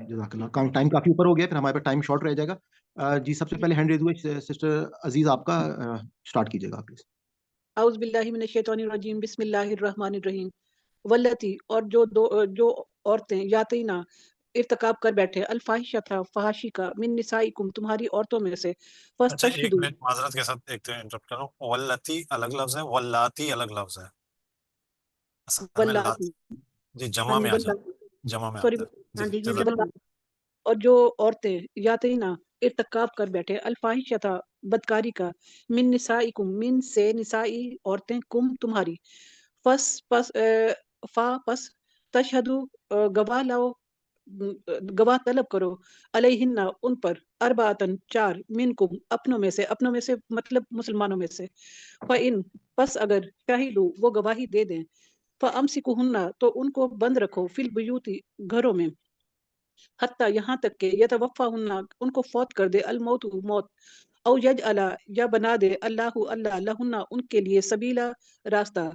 جزاک اللہ. ٹائم کافی اوپر ہو گیا، پھر ہمارے پاس ٹائم شارٹ رہ جائے گا. جی سب سے پہلے ہینڈ ریز ہوئے سسٹر عزیز، آپ کا سٹارٹ کیجیے گا پلیز. اعوذ باللہ من الشیطان الرجیم، بسم اللہ الرحمن الرحیم. والتی، اور جو عورتیں یاتینا ارتکاب کر بیٹھے، الفاحشہ تھا فحاشی کا، من نسائکم تمہاری عورتوں میں سے، اچھا ایک فاستشہدوا. منٹ معذرت کے ساتھ ایک انٹرپٹ کروں، واللتی الگ لفظ ہے، واللاتی الگ لفظ ہے، اصل میں واللاتی، جی جمع میں آ جاتا ہے، جمع میں سوری، آتا ہے. ہاں جی جی جزاک اللہ. اور جو عورتیں یاتینا ارتکاب کر بیٹھے، الفاحشہ تھا بدکاری کا، من نسائکم من سے، نسائی عورتیں، کم تمہاری، پس تشہدو گواہ لاؤ، گواہ طلب کرو، علیہن ان پر، اربعتن چار، منکم اپنوں میں سے مطلب مسلمانوں میں سے، فإن پس اگر شاہدو وہ گواہی دے دیں، فامسکوہن تو ان کو بند رکھو، فی البیوت گھروں میں، حتی یہاں تک کہ یتوفاہن ان کو فوت کر دے، الموت موت، او یجعل یا بنا دے، اللہ لہن ان کے لیے، سبیلا راستہ،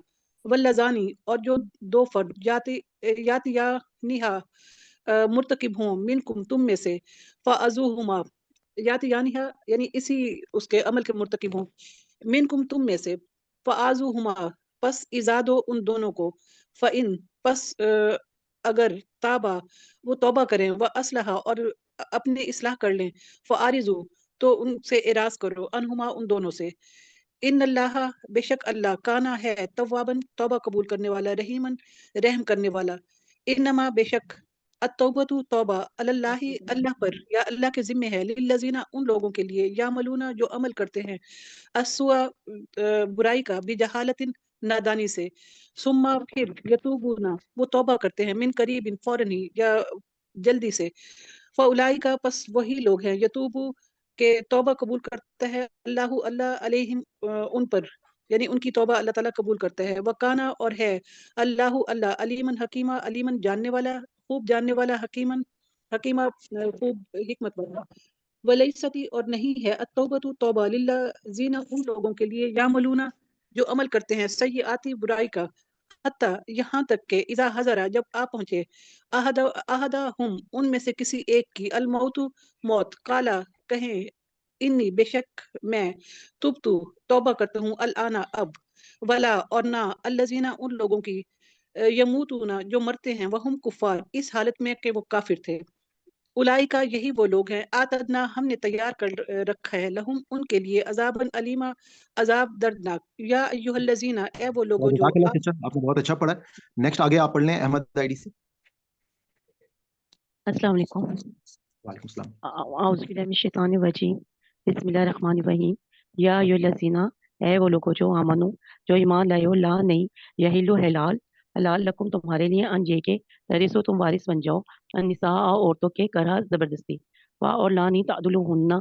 واللزانی اور جو دو فرد یاتیانہا مرتکب ہوں، منکم تم میں سے، فعزوہما یاتیانہا یعنی اسی اس کے عمل کے مرتکب ہوں، منکم تم میں سے، فعزوہما پس ازادو ان دونوں کو، فإن پس اگر تابا وہ توبہ کریں، وہ اسلحہ اور اپنے اصلاح کر لیں، فعارضو تو ان سے اعراض کرو، انہما ان دونوں سے. ان اللہ بے شک اللہ کانا ہے توابن توبہ قبول کرنے والا، رحیمن رحم کرنے والا. انما بے شک التوبۃ توبہ اللہ اللہ پر یا اللہ کے ذمہ ہے، للذین ان لوگوں کے لیے یعملون جو عمل کرتے ہیں، السوء برائی کا، بجہالت نادانی سے، ثم پھر یتوبون وہ توبہ کرتے ہیں، من قریب فوراً ہی یا جلدی سے، فاولئک پس وہی لوگ ہیں، یتوبو کہ توبہ قبول کرتا ہے اللہ علیہم ان پر، یعنی ان کی توبہ اللہ تعالیٰ قبول کرتا ہے. وکانا اور ہے اللہ علیمن حکیمہ، علیمن جاننے والا، خوب جاننے والا، حکیمہ خوب حکمت والا. ولیستی اور نہیں ہے التوبۃ توبہ للذین ان لوگوں کے لیے یعملون جو عمل کرتے ہیں سیئاتی برائی کا، حتیٰ یہاں تک کہ اذا حضر جب آ پہنچے احدہم ان میں سے کسی ایک کی الموت موت، قالا کہیں انی بے شک میں تبتو توبہ کرتا ہوں الآن اب، ولا اور نہ الذین ان لوگوں کی یموتون جو مرتے ہیں وہم کفار اس حالت میں کہ وہ کافر تھے. اولئک یہی وہ لوگ ہیں آتدنا ہم نے تیار کر رکھا ہے لہم ان کے لیے عذابا علیما عذاب دردناک. یا ایھا الذین اے وہ لوگوں جو جزاک اللہ سسٹر، آپ نے بہت اچھا پڑھا. نیکسٹ آگے آپ پڑھ لیں احمد آئی ڈی سے. السلام علیکم. وعلیکم السلام. اعوذ باللہ من الشیطان الرجیم. بسم اللہ الرحمن الرحیم. یا ایھا الذین اے وہ لوگوں جو آمنو جو ایمان لائے ہو، لا نہیں یحل حلال لکم تمہارے لیے ان یہ کہ ترثو تم وارث بن جاؤ، النساء عورتوں کے کرہ زبردستی، وا اور لا نہیں تعدلوہن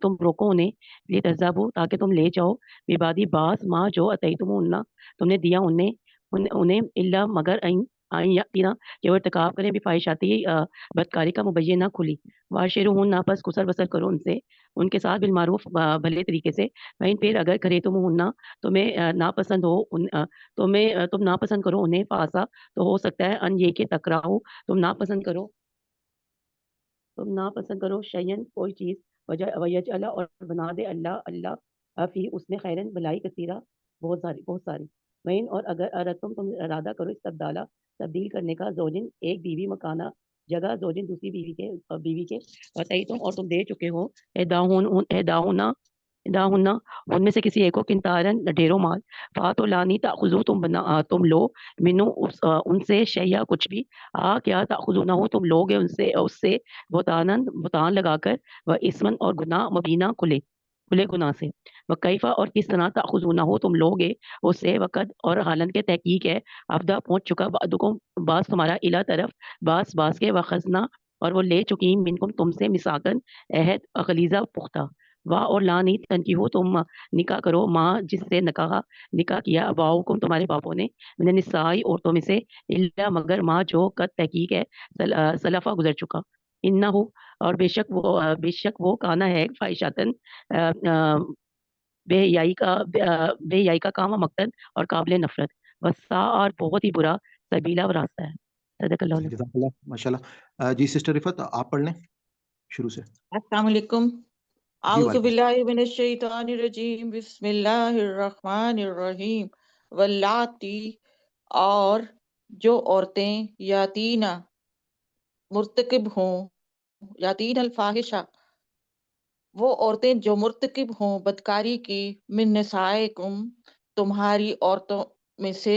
تم روکو انہیں، لتذہبوا تاکہ تم لے جاؤ، ببعض بعض ما جو اتیتموہن تم نے دیا انہیں الا مگر آئیں یاتینا کہ وہ ارتکاب کریں بفاحشۃ بدکاری کا مبینہ کھلی، واشروہن پس گسر بسر کرو ان سے ان کے ساتھ بالمعروف بھلے طریقے سے، وہیں پھر اگر کرے تمہن تمہیں ناپسند ہو تم ناپسند کرو انہیں، فاسا تو ہو سکتا ہے ان یہ کہ تکراہو تم ناپسند کرو شیئن کوئی چیز، ویجعل اور بنا دے اللہ فی اس میں خیرن بلائی کثیرہ بہت ساری. وین اور اگر اردتم تم ارادہ کرو استبدالہ تبدیل کرنے کا، زوجن ایک بیوی مکانہ جگہ زوجن دوسری بیوی کے وتیتم اور تم دے چکے ہو احداہن ان میں سے کسی ایک کو کنتارن ڈھیروں مال، فاتو لانی تاخذو تم لو منو ان سے شیئا کچھ بھی، کیا تاخذونہ ہو تم لوگے اس سے بہتان لگا کر، و اسمن اور گناہ مبینہ کھلے گناہ سے، وکیفہ اور کس طرح تاخذونہ ہو تم لوگے اس سے، وقت اور حالن کے تحقیق ہے ابدا پہنچ چکا بعضکم بعض تمہارا الی طرف بعض کے، وخزنا اور وہ لے چکی منکم تم سے مساکن عہد غلیظہ پختہ، واہ اور لا نہیں تنکی ہو تم نکاح کرو ماں جس سے نکاح کیا اباؤکم تمہارے باپوں نے، من النساء عورتوں میں سے، الا مگر ماں جو قد تحقیق ہے سلفا گزر چکا، انہو اور بے شک وہ کانا ہے فاحشاتن بے حیائی کا کام و مقتل اور قابل نفرت، وسا اور بہت ہی برا سبیلا و راستہ ہے. صدق اللہ علیہ. جزاک اللہ، ماشاء اللہ. جی سسٹر رفت آپ پڑھ لیں شروع سے. السلام علیکم. جی اعوذ وعلیکم. باللہ من الشیطان الرجیم، بسم اللہ الرحمن الرحیم. واللاتی اور جو عورتیں یاتینا مرتکب ہوں، یاتین الفاحشہ وہ عورتیں جو مرتکب ہوں بدکاری کی، من نسائکم تمہاری عورتوں میں سے،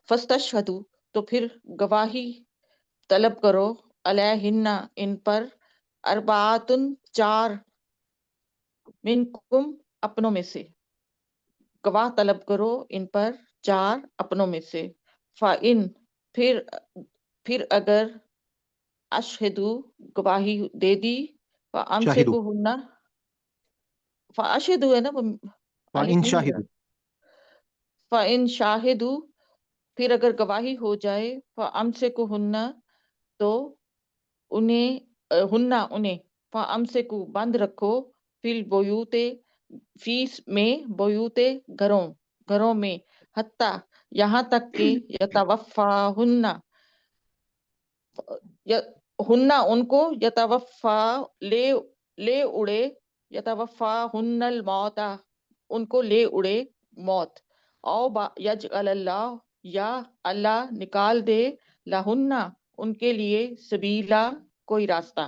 فاستشہدوا تو پھر گواہی طلب کرو، علیہن ان پر، اربعاتن چار، منکم اپنوں میں سے، گواہ طلب کرو ان پر چار اپنوں میں سے، فَإِن پھر اگر اشہدو گواہی دے دی، فَأَمْسِكُوهُنَّ فَأَشْهِدُوا ہے نا، فَإِن شاہدوا فَإِن شَاهِدُوا پھر اگر گواہی ہو جائے، فَأَمْسِكُوهُنَّ تو انہیں فَأَمْسِكُوا بند رکھو، فی البیوت فیس میں، بیوت گھروں میں، حتیٰ یہاں تک کہ یتوفاہن ان کو، یتوفا لے اڑے، یتوفاہن الموت ان کو لے اڑے موت، او یجعل اللہ یا اللہ نکال دے، لہن ان کے لیے، سبیلا کوئی راستہ،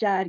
4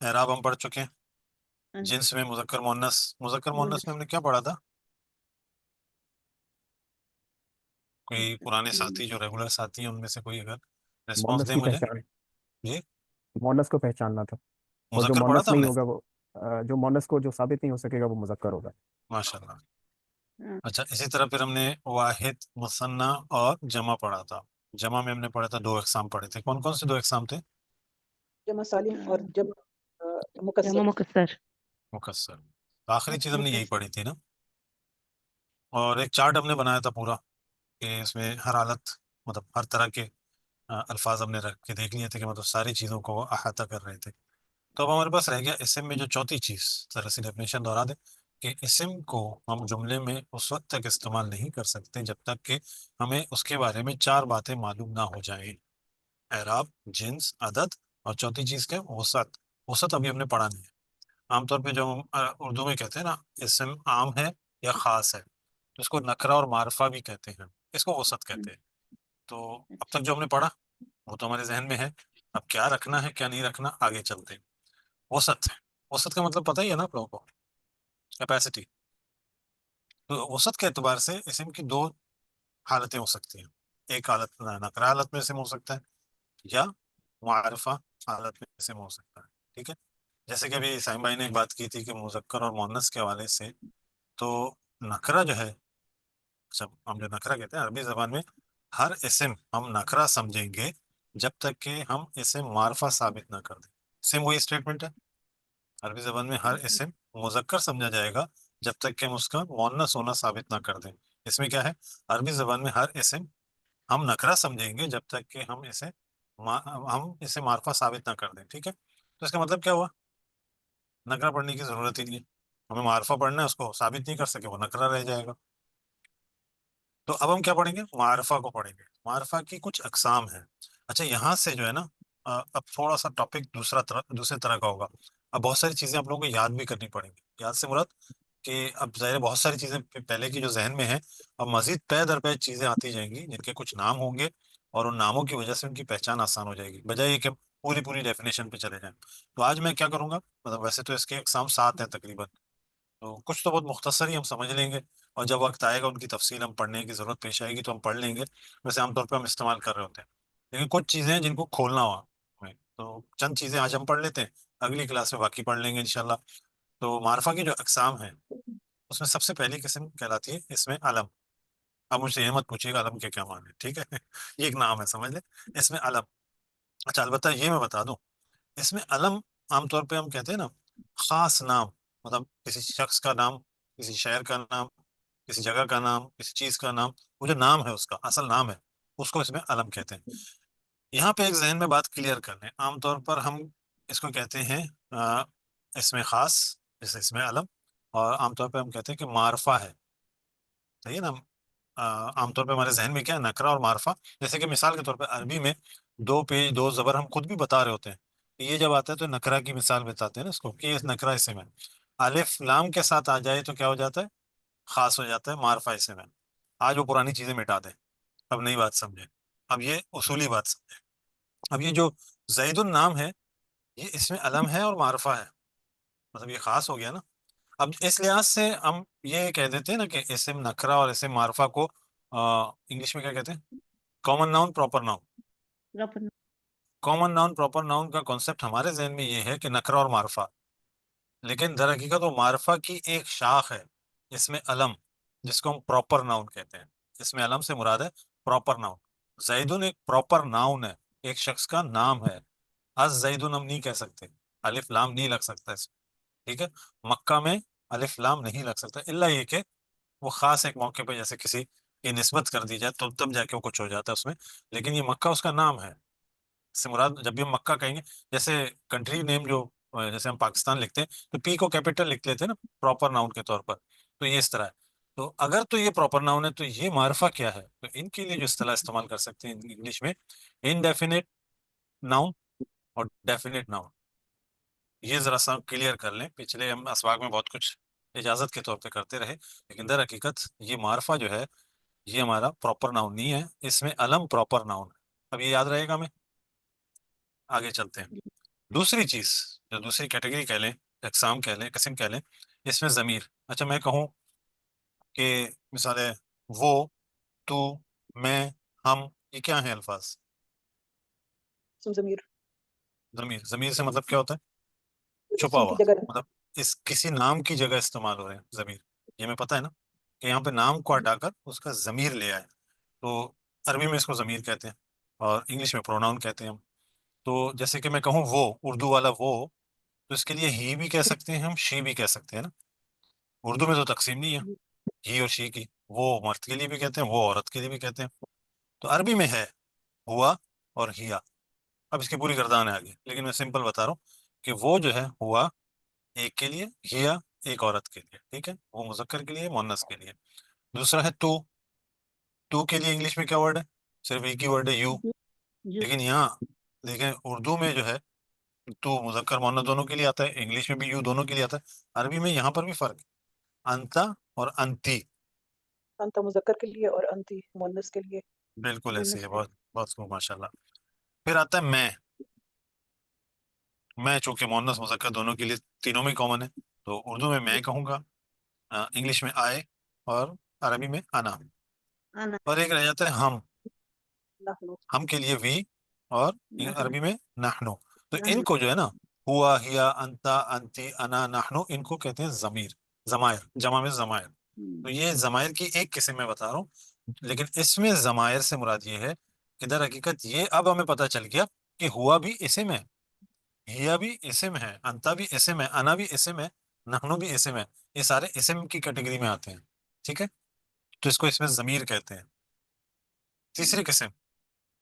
اعراب ہم پڑھ چکے ہیں. ہاں جی. جنس میں مذکر مؤنث مونس مونس. میں ہم نے کیا پڑھا تھا؟ کوئی پرانے ساتھی جو ریگولر ساتھی ہیں ان میں سے کوئی اگر ریسپانس مونس دے کی مجھے. پہچان، جی مونس کو پہچاننا تھا، اور جو مذکر پڑھا مونس تھا ہم نہیں نے. ہوگا وہ جو مونس کو جو ثابت نہیں ہو سکے گا وہ مذکر ہوگا. ماشاء اللہ. ہاں. اچھا اسی طرح پھر ہم نے واحد، مثنیٰ اور جمع پڑھا تھا. جمع میں ہم نے پڑھا تھا 2 اقسام پڑھے تھے. کون کون سے 2 اقسام تھے؟ جمع سالم اور جمع جمع مکسر. مکسر. مکسر. آخری چیز ہم نے یہی مکسر. پڑھی تھی نا. اور ایک چارٹ ہم نے بنایا تھا پورا کہ اس میں ہر حالت مطلب ہر طرح کے الفاظ ہم نے رکھ کے دیکھ لیے تھے کہ مطلب ساری چیزوں کو وہ احاطہ کر رہے تھے. تو اب ہمارے پاس رہ گیا اسم میں جو چوتھی چیز. ذرا سی ڈیفینیشن دوہرا دیں کہ اسم کو ہم جملے میں اس وقت تک استعمال نہیں کر سکتے جب تک کہ ہمیں اس کے بارے میں 4 باتیں معلوم نہ ہو جائیں: اعراب، جنس، عدد، اور چوتھی چیز کیا؟ وسعت. وسعت ابھی ہم نے پڑھا نہیں ہے. عام طور پہ جو ہم اردو میں کہتے ہیں نا اسم عام ہے یا خاص ہے، تو اس کو نکرہ اور معرفہ بھی کہتے ہیں، اس کو وسعت کہتے ہیں. تو اب تک جو ہم نے پڑھا وہ تو ہمارے ذہن میں ہے. اب کیا رکھنا ہے کیا نہیں رکھنا آگے چلتے ہیں. وسعت ہے. وسعت کا مطلب پتہ ہی ہے نا آپ لوگوں کو، کیپیسٹی. تو وسعت کے اعتبار سے اسم کی 2 حالتیں ہو سکتی ہیں. ایک حالت نکرہ حالت میں اسم ہو سکتا ہے یا معرفہ حالت میں اسم ہو سکتا ہے. ٹھیک ہے. جیسے کہ ابھی سائم بھائی نے ایک بات کی تھی کہ مذکر اور مؤنث کے حوالے سے، تو نکرہ جو ہے، جب ہم جو نکرہ کہتے ہیں عربی زبان میں ہر اسم ہم نکرہ سمجھیں گے جب تک کہ ہم اسم معرفہ ثابت نہ کر دیں. سیم وہی اسٹیٹمنٹ ہے. عربی زبان میں ہر اسم مذکر سمجھا جائے گا جب تک کہ ہم اس کا مؤنث ہونا ثابت نہ کر دیں. اس میں کیا ہے؟ عربی زبان میں ہر اسم ہم نکرہ سمجھیں گے جب تک کہ ہم اسے معرفہ ثابت نہ کر دیں. ٹھیک ہے. تو اس کا مطلب کیا ہوا؟ نکرہ پڑھنے کی ضرورت ہی نہیں ہے. ہمیں معرفہ پڑھنا ہے، اس کو ثابت نہیں کر سکے وہ نکرہ رہ جائے گا. تو اب ہم کیا پڑھیں گے؟ معرفہ کو پڑھیں گے. معرفہ کی کچھ اقسام ہیں. اچھا یہاں سے جو ہے نا اب تھوڑا سا ٹاپک دوسرے طرح کا ہوگا. اب بہت ساری چیزیں آپ لوگوں کو یاد بھی کرنی پڑیں گی. یاد سے مراد کہ اب ظاہر بہت ساری چیزیں پہلے کی جو ذہن میں ہیں، اب مزید پے در پے چیزیں آتی جائیں گی جن کے کچھ نام ہوں گے، اور ان ناموں کی وجہ سے ان کی پہچان آسان ہو جائے گی، بجائے یہ کہ پوری ڈیفینیشن پہ چلے جائیں. تو آج میں کیا کروں گا، مطلب ویسے تو اس کے اقسام 7 ہیں تقریباً، تو کچھ تو بہت مختصر ہی ہم سمجھ لیں گے، اور جب وقت آئے گا ان کی تفصیل ہم پڑھنے کی ضرورت پیش آئے گی تو ہم پڑھ لیں گے. ویسے عام طور پہ ہم استعمال کر رہے ہوتے ہیں، لیکن کچھ چیزیں ہیں جن کو کھولنا ہوا ہمیں، تو چند چیزیں آج ہم پڑھ لیتے ہیں، اگلی کلاس میں باقی پڑھ لیں گے انشاءاللہ. تو معرفہ کی جو اقسام ہیں اس میں سب سے پہلی قسم کہلاتی ہے اس میں علم. اب مجھ سے یہ مت پوچھیے گا علم کے کیا معنی، ٹھیک ہے یہ ایک نام ہے سمجھ لیں، اس میں علم. اچھا البتہ یہ میں بتا دوں، اس میں علم عام طور پہ ہم کہتے ہیں نا خاص نام، مطلب کسی شخص کا نام، کسی شہر کا نام، کسی جگہ کا نام، کسی چیز کا نام، وہ جو نام ہے اس کا اصل نام ہے اس کو اس میں علم کہتے ہیں. یہاں پہ ایک ذہن میں بات کلیئر کر لیں، عام طور پر ہم اس کو کہتے ہیں اس میں خاص، جیسے اس میں علم، اور عام طور پہ ہم کہتے ہیں کہ معرفہ ہے. صحیح ہے نا. عام طور پہ ہمارے ذہن میں کیا ہے؟ نکرہ اور معرفہ. جیسے کہ مثال کے طور پہ عربی میں 2 پیش 2 زبر ہم خود بھی بتا رہے ہوتے ہیں، یہ جب آتا ہے تو نکرہ کی مثال بتاتے ہیں نا اس کو، کہ یہ نکرہ اسم ہے. الف لام کے ساتھ آ جائے تو کیا ہو جاتا ہے؟ خاص ہو جاتا ہے، معرفہ اسم ہے. آج وہ پرانی چیزیں مٹا دیں، اب نئی بات سمجھیں، اب یہ اصولی بات سمجھیں. اب یہ جو زید النام ہے یہ اس میں علم ہے اور معرفہ ہے، مطلب یہ خاص ہو گیا نا. اب اس لحاظ سے ہم یہ کہہ دیتے ہیں نا کہ اسم نکرہ اور اسم معرفہ کو انگلش میں کیا کہتے ہیں؟ Common noun, proper noun. Common noun proper noun کا کانسیپٹ ہمارے ذہن میں یہ ہے کہ نکرہ اور معرفہ، لیکن در حقیقت وہ معرفہ کی ایک شاخ ہے اس میں علم، جس کو ہم پراپر ناؤن کہتے ہیں. اس میں علم سے مراد ہے پراپر ناؤن. زیدن ایک پراپر ناؤن ہے، ایک شخص کا نام ہے. از زیدن ہم نہیں کہہ سکتے، الف لام نہیں لگ سکتا اس میں. ٹھیک ہے. مکہ میں الف لام نہیں لگ سکتا، الا یہ کہ وہ خاص ایک موقع پہ جیسے کسی کی نسبت کر دی جائے تو تب جا کے وہ کچھ ہو جاتا ہے اس میں، لیکن یہ مکہ اس کا نام ہے. اس سے مراد جب بھی ہم مکہ کہیں گے، جیسے کنٹری نیم جو جیسے ہم پاکستان لکھتے ہیں تو پی کو کیپٹل لکھ لیتے ہیں نا پراپر ناؤن کے طور پر، تو یہ اس طرح ہے. تو اگر تو یہ پراپر ناؤن ہے تو یہ معرفہ کیا ہے؟ تو ان کے لیے جو اصطلاح استعمال کر سکتے ہیں انگلش میں انڈیفینٹ ناؤن اور ڈیفینٹ ناؤن. یہ ذرا سا کلیئر کر لیں، پچھلے ہم اسواق میں بہت کچھ اجازت کے طور پہ کرتے رہے، لیکن در حقیقت یہ معرفہ جو ہے یہ ہمارا پراپر ناؤن نہیں ہے، اس میں علم پراپر ناؤن ہے. اب یہ یاد رہے گا. ہمیں آگے چلتے ہیں. دوسری چیز جو دوسری کیٹیگری کہہ لیں، اقسام کہہ لیں، قسم کہہ لیں، اس میں ضمیر، اچھا میں کہوں کہ مثال ہے وہ، تو، میں، ہم، یہ کیا ہیں الفاظ؟ ضمیر ضمیر سے مطلب کیا ہوتا ہے؟ چھپا اسم ہوا، کی جگہ مطلب اس کسی نام کی جگہ استعمال ہو رہے ہیں ضمیر، یہ ہمیں پتہ ہے نا کہ یہاں پہ نام کو ہٹا کر اس کا ضمیر لے آئے، تو عربی میں اس کو ضمیر کہتے ہیں اور انگلش میں پروناؤن کہتے ہیں ہم. تو جیسے کہ میں کہوں وہ، اردو والا وہ، تو اس کے لیے ہی بھی کہہ سکتے ہیں ہم، شی بھی کہہ سکتے ہیں نا. اردو میں تو تقسیم نہیں ہے ہی اور شی کی، وہ مرد کے لیے بھی کہتے ہیں، وہ عورت کے لیے بھی کہتے ہیں. تو عربی میں ہے ہوا اور ہیا. اب اس کی پوری گردان ہے آگے، لیکن میں سمپل بتا رہا ہوں کہ وہ جو ہے ہوا ایک کے لیے، ہیا ایک عورت کے لیے، ٹھیک ہے، وہ مذکر کے لیے، مؤنث کے لیے. دوسرا ہے تو کے لیے انگلش میں کیا ورڈ ہے؟ صرف ایک ہی ورڈ ہے یو. جو لیکن یہاں دیکھیں اردو میں جو ہے تو مذکر مؤنث دونوں کے لیے آتا ہے، انگلش میں بھی یو دونوں کے لیے آتا ہے. عربی میں یہاں پر بھی فرق ہے، انتا اور انتی. انت مذکر کے لیے اور انتی مؤنث کے لیے. بالکل ایسے مؤنث ہے، کے بہت بہت خوب، ماشاء اللہ. پھر آتا ہے میں چونکہ مؤنث مذکر دونوں کے لیے تینوں میں کامن ہے، تو اردو میں میں کہوں گا، انگلش میں آئے اور عربی میں انا. آنا اور ایک رہ جاتا ہے نحن ہم کے لیے وی، اور نحن عربی میں نحنو. تو ان نحن کو جو ہے نا ہوا، ہیا، انتا، انتی، انا، نحنو، ان کو کہتے ہیں ضمیر، ضمائر، جمع میں ضمائر. تو یہ ضمائر کی ایک قسم میں بتا رہا ہوں، لیکن اس میں ضمائر سے مراد یہ ہے کہ در حقیقت یہ اب ہمیں پتہ چل گیا کہ ہوا بھی اسم ہے، ہیا بھی اسم ہے، انتا بھی اسم ہے، انا بھی اسم ہے، نحنو بھی اسم ہے. یہ سارے اسم کی کیٹیگری میں آتے ہیں، ٹھیک ہے. تو اس کو اس میں ضمیر کہتے ہیں. تیسری قسم،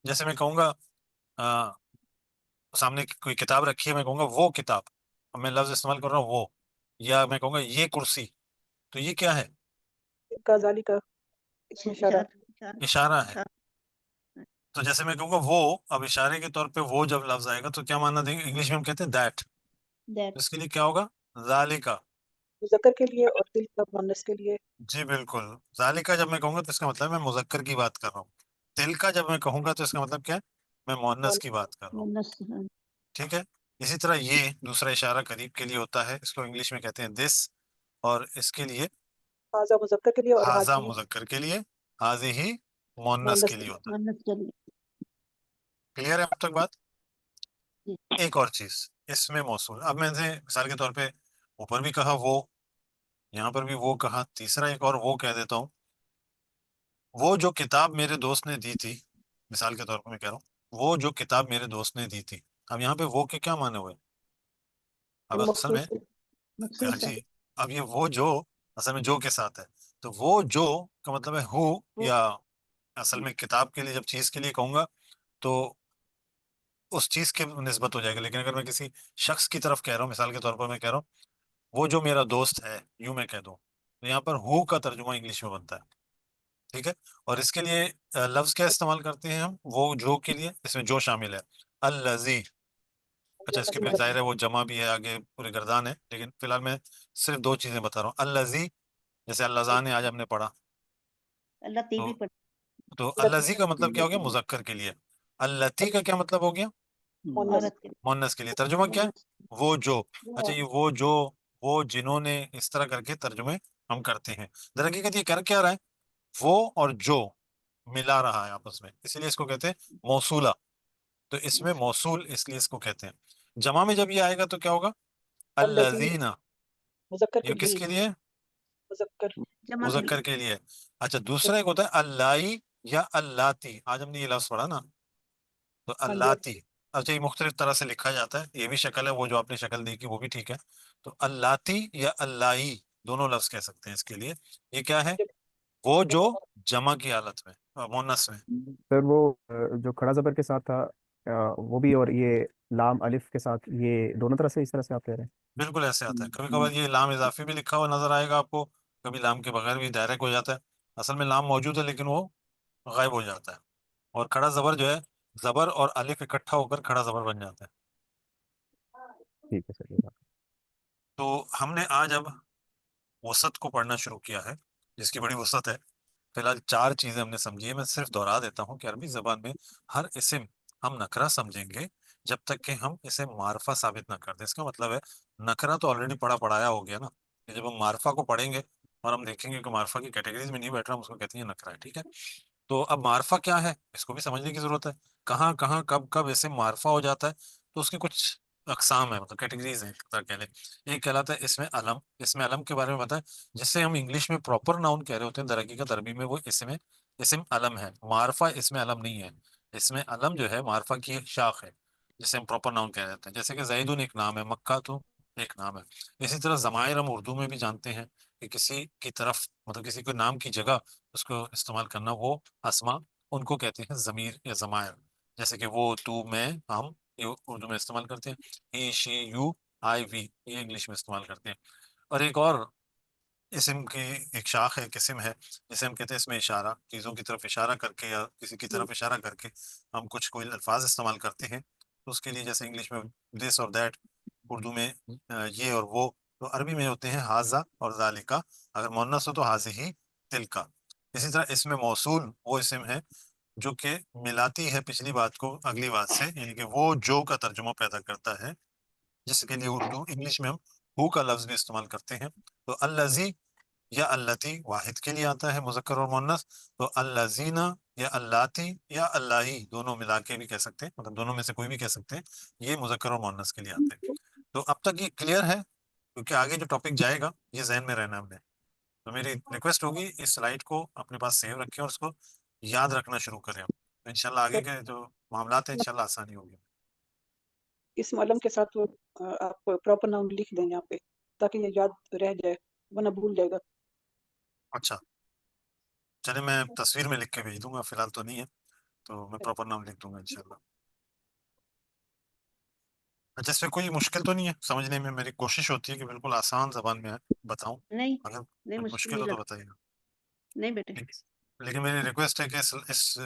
جیسے میں کہوں گا سامنے کوئی کتاب رکھی ہے، میں کہوں گا وہ کتاب، اب میں لفظ استعمال کر رہا ہوں وہ، یا میں کہوں گا یہ کرسی، تو یہ کیا ہے؟ کا ذالک اسم اشارہ. اشارہ ہے. تو جیسے میں کہوں گا وہ، اب اشارے کے طور پہ وہ جب لفظ آئے گا تو کیا معنی دیں گے؟ انگلش میں ہم کہتے ہیں دیٹ، that اس کے لیے کیا ہوگا؟ ذالکا. مذکر کے لیے اور تلک مؤنث کے لیے. جی بالکل. ذالکا جب میں کہوں گا تو اس کا مطلب میں مذکر کی بات کر رہا ہوں. تلکا جب میں کہوں گا تو اس کا مطلب کیا ہے؟ میں مؤنث کی بات کر رہا ہوں، مؤنث ٹھیک ہے. اسی طرح یہ دوسرا اشارہ قریب کے لیے ہوتا ہے، اس کو انگلش میں کہتے ہیں دس، اور اس کے لیے حاذا مذکر کے لیے اور ہاذا حاذی مذکر کے لیے، حاذی ہی مؤنث مؤنث کے کے لیے لیے. ہوتا ہے. مؤنث کے لیے. کلیئر ہے اب تک بات؟ جی. ایک اور چیز اس میں موصول، اب میں نے مثال کے طور پہ اوپر بھی کہا وہ، یہاں پر بھی وہ کہا، تیسرا ایک اور وہ کہہ دیتا ہوں، وہ جو کتاب میرے دوست نے دی تھی، مثال کے طور پر میں کہہ رہا ہوں وہ جو کتاب میرے دوست نے دی تھی. اب یہاں پہ وہ کے کیا معنی ہوئے؟ اب اصل میں مخصوص ہے. جی، اب یہ وہ جو اصل میں جو کے ساتھ ہے، تو وہ جو کا مطلب ہے ہو، یا اصل میں کتاب کے لیے جب چیز کے لیے کہوں گا تو اس چیز کی نسبت ہو جائے گا. لیکن اگر میں کسی شخص کی طرف کہہ رہا ہوں، مثال کے طور پر میں کہہ رہا ہوں وہ جو میرا دوست ہے، یوں میں کہہ دوں، تو یہاں پر ہو کا ترجمہ انگلش میں بنتا ہے، ٹھیک ہے. اور اس کے لیے لفظ کیا استعمال کرتے ہیں ہم؟ وہ جو کے لیے اس میں جو شامل ہے، الذی. اچھا اس کے پھر ظاہر ہے وہ جمع بھی ہے، آگے پورے گردان ہے، لیکن فی الحال میں صرف دو چیزیں بتا رہا ہوں. الذی جیسے اللذان آج ہم نے پڑھا، اللہ تی بھی تو الذی کا مطلب کیا ہو گیا؟ مذکر کے لیے. اللتی کا کیا مطلب ہو گیا؟ عورت کے لیے. مؤنث کے لیے. ترجمہ کیا ہے؟ وہ جو. اچھا یہ وہ جو، وہ جنہوں نے، اس طرح کر کے ترجمے ہم کرتے ہیں. در حقیقت یہ کر کیا رہا ہے؟ وہ اور جو ملا رہا ہے آپس میں، اسی لیے اس کو کہتے ہیں موصولہ. تو اس میں موصول اس لیے اس کو کہتے ہیں. جمع میں جب یہ آئے گا تو کیا ہوگا؟ الذین. مذکر یہ کے کس لیے. کے لیے؟ مذکر جمع مذکر کے لیے. اچھا دوسرا ایک ہوتا ہے اللائی یا اللاتی، آج ہم نے یہ لفظ پڑھا نا، تو اللاتی. اچھا یہ مختلف طرح سے لکھا جاتا ہے، یہ بھی شکل ہے، وہ جو آپ نے شکل دیکھی وہ بھی ٹھیک ہے. تو اللاتی یا اللائی دونوں لفظ کہہ سکتے ہیں اس کے لیے. یہ کیا ہے؟ وہ جو جمع کی حالت میں، مونس میں. سر وہ جو کھڑا زبر کے ساتھ تھا وہ بھی، اور یہ لام الف کے ساتھ، یہ دونوں طرح سے اس طرح سے آپ کہہ رہے ہیں؟ بالکل ایسے آتا ہے. کبھی کبھار یہ لام اضافی بھی لکھا ہوا نظر آئے گا آپ کو، کبھی لام کے بغیر بھی ڈائریکٹ ہو جاتا ہے. اصل میں لام موجود ہے لیکن وہ غائب ہو جاتا ہے. اور کھڑا زبر جو ہے، زبر اور الف اکٹھا ہو کر کھڑا زبر بن جاتا ہے. ٹھیک ہے سر. تو ہم نے آج اب وسط کو پڑھنا شروع کیا ہے، جس کی بڑی وسعت ہے. فی الحال 4 چیزیں ہم نے سمجھی ہے. میں صرف دہرا دیتا ہوں کہ عربی زبان میں ہر اسم ہم نکرہ سمجھیں گے جب تک کہ ہم اسے معرفہ ثابت نہ کر دیں. اس کا مطلب ہے نکرہ تو آلریڈی پڑھایا ہو گیا نا. کہ جب ہم معرفہ کو پڑھیں گے اور ہم دیکھیں گے کہ معرفہ کی کیٹیگریز میں نہیں بیٹھ رہا، ہم اس کو کہتے ہیں نکرہ ہے. ٹھیک ہے، تو اب معرفہ کیا ہے اس کو بھی سمجھنے کی ضرورت ہے. کہاں کہاں کب کب اسے معرفہ ہو جاتا ہے، تو اس کی کچھ اقسام ہے، مطلب کیٹیگریز ہیں ایک طرح کہہ لیں. ایک کہلاتا ہے اسم علم. اسم علم کے بارے میں بتائیں، جس سے ہم انگلش میں پراپر ناؤن کہہ رہے ہوتے ہیں، در حقیقت عربی میں وہ اسم علم ہے. معرفہ اسم علم نہیں ہے. اسم علم جو ہے معرفہ کی ایک شاخ ہے جسے ہم پراپر ناؤن کہہ دیتے ہیں. جیسے کہ زیدن ایک نام ہے، مکہ تو ایک نام ہے. اسی طرح ضمائر ہم اردو میں بھی جانتے ہیں کہ کسی کی طرف، مطلب کسی کو نام کی جگہ اس کو استعمال کرنا، وہ اسما ان کو کہتے ہیں ضمیر یا ضمائر. جیسے کہ وہ، تو، میں، ہم، یہ اردو میں استعمال کرتے ہیں. ہی، شی، یو، آئی، وی یہ انگلش میں استعمال کرتے ہیں. اور ایک اور اسم کی ایک شاخ ہے، قسم ہے، جسے ہم کہتے ہیں اسم اشارہ. چیزوں کی طرف اشارہ کر کے یا کسی کی طرف اشارہ کر کے ہم کوئی الفاظ استعمال کرتے ہیں. تو اس کے لیے جیسے انگلش میں دس اور دیٹ، اردو میں یہ اور وہ، تو عربی میں ہوتے ہیں ہاذا اور ذالکا. اگر مؤنث ہو تو ہاذہی، تلکا. اسی طرح اسم موصول وہ اسم ہے جو کہ ملاتی ہے پچھلی بات کو اگلی بات سے، یعنی کہ وہ جو کا ترجمہ پیدا کرتا ہے، جس کے لیے اردو انگلش میں ہم ہو کا لفظ بھی استعمال کرتے ہیں. تو الذی یا اللتی واحد کے لیے آتا ہے، مذکر اور مؤنث. تو الذین یا اللاتی یا اللہی دونوں ملا کے بھی کہہ سکتے ہیں، مطلب دونوں میں سے کوئی بھی کہہ سکتے ہیں. یہ مذکر اور مؤنث کے لیے آتے ہیں. تو اب تک یہ کلیئر ہے، کیونکہ آگے جو ٹاپک جائے گا یہ ذہن میں رہنا ہم نے. تو میری ریکویسٹ ہوگی اس سلائیڈ کو اپنے پاس سیو رکھیں اور اس کو یاد رکھنا شروع کریں. تو انشاءاللہ آگے کے جو معاملات ہیں انشاءاللہ آسانی ہوگی. اسم علم کے ساتھ وہ آپ پراپر ناؤن لکھ دیں یہاں پہ، تاکہ یہ یاد رہ جائے، ورنہ بھول جائے گا. اچھا چلے، میں تصویر میں لکھ کے بھیج دوں گا، فی الحال تو نہیں ہے، تو میں پراپر نام لکھ دوں گا انشاءاللہ. اچھا، اس میں کوئی مشکل تو نہیں ہے سمجھنے میں؟ میری کوشش ہوتی ہے کہ بالکل آسان زبان میں بتاؤں. نہیں اگر نہیں، مشکل مشکل نہیں ہو تو لگتا. بتائیے گا. نہیں بیٹے. لیکن میری ریکویسٹ ہے کہ اس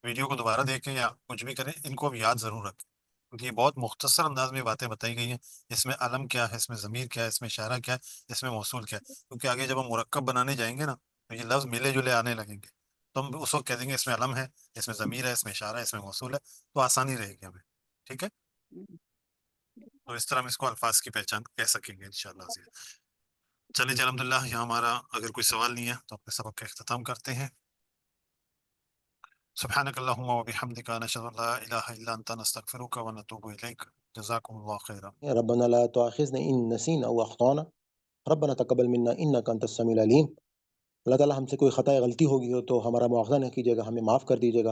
ویڈیو کو دوبارہ دیکھیں یا کچھ بھی کریں، ان کو اب یاد ضرور رکھیں، کیونکہ یہ بہت مختصر انداز میں باتیں بتائی گئی ہیں. اس میں علم کیا ہے، اس میں ضمیر کیا ہے، اس میں اشارہ کیا ہے، اس میں موصول کیا ہے. کیونکہ آگے جب ہم مرکب بنانے جائیں گے نا، تو یہ لفظ ملے جلے آنے لگیں گے، تو ہم اس وقت کہہ دیں گے اس میں علم ہے، اس میں ضمیر ہے، اس میں اشارہ ہے، اس میں موصول ہے، تو آسانی رہے گی ہمیں. ٹھیک ہے، تو اس طرح ہم اس کو الفاظ کی پہچان کہہ سکیں گے انشاءاللہ. چلیں جی، الحمدللہ. یہاں ہمارا اگر کوئی سوال نہیں ہے تو اپنے سبق کا اختتام کرتے ہیں. سبحانک اللہم و بحمدک، نشہد ان لا الہ الا انت، نستغفرک و نتوب الیک. جزاکم اللہ خیرا. ربنا لا تؤاخذنا ان نسینا او اخطانا ربنا تقبل منا انک انت السمیع العلیم. اللہ تعالیٰ ہم سے کوئی خطا یا غلطی ہوگی ہو تو ہمارا مواخذہ نہ کیجیے گا، ہمیں معاف کر دیجیے گا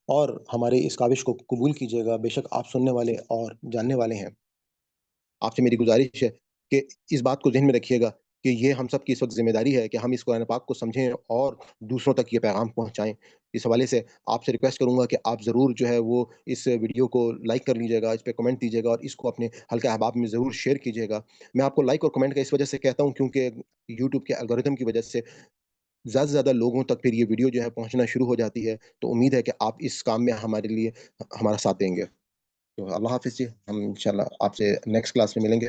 اور ہمارے اس کاوش کو قبول کیجیے گا. بے شک آپ سننے والے اور جاننے والے ہیں. آپ سے میری گزارش ہے کہ اس بات کو ذہن میں رکھیے گا کہ یہ ہم سب کی اس وقت ذمہ داری ہے کہ ہم اس قرآن پاک کو سمجھیں اور دوسروں تک یہ پیغام پہنچائیں. اس حوالے سے آپ سے ریکویسٹ کروں گا کہ آپ ضرور جو ہے وہ اس ویڈیو کو لائک کر لیجیے گا، اس پہ کمنٹ دیجیے گا اور اس کو اپنے حلقہ احباب میں ضرور شیئر کیجیے گا. میں آپ کو لائک اور کمنٹ کا اس وجہ سے کہتا ہوں کیونکہ یوٹیوب کے الگوریتم کی وجہ سے زیادہ سے زیادہ لوگوں تک پھر یہ ویڈیو جو ہے پہنچنا شروع ہو جاتی ہے. تو امید ہے کہ آپ اس کام میں ہمارے لیے ہمارا ساتھ دیں گے. تو اللہ حافظ جی، ہم انشاءاللہ آپ سے نیکسٹ کلاس میں ملیں گے.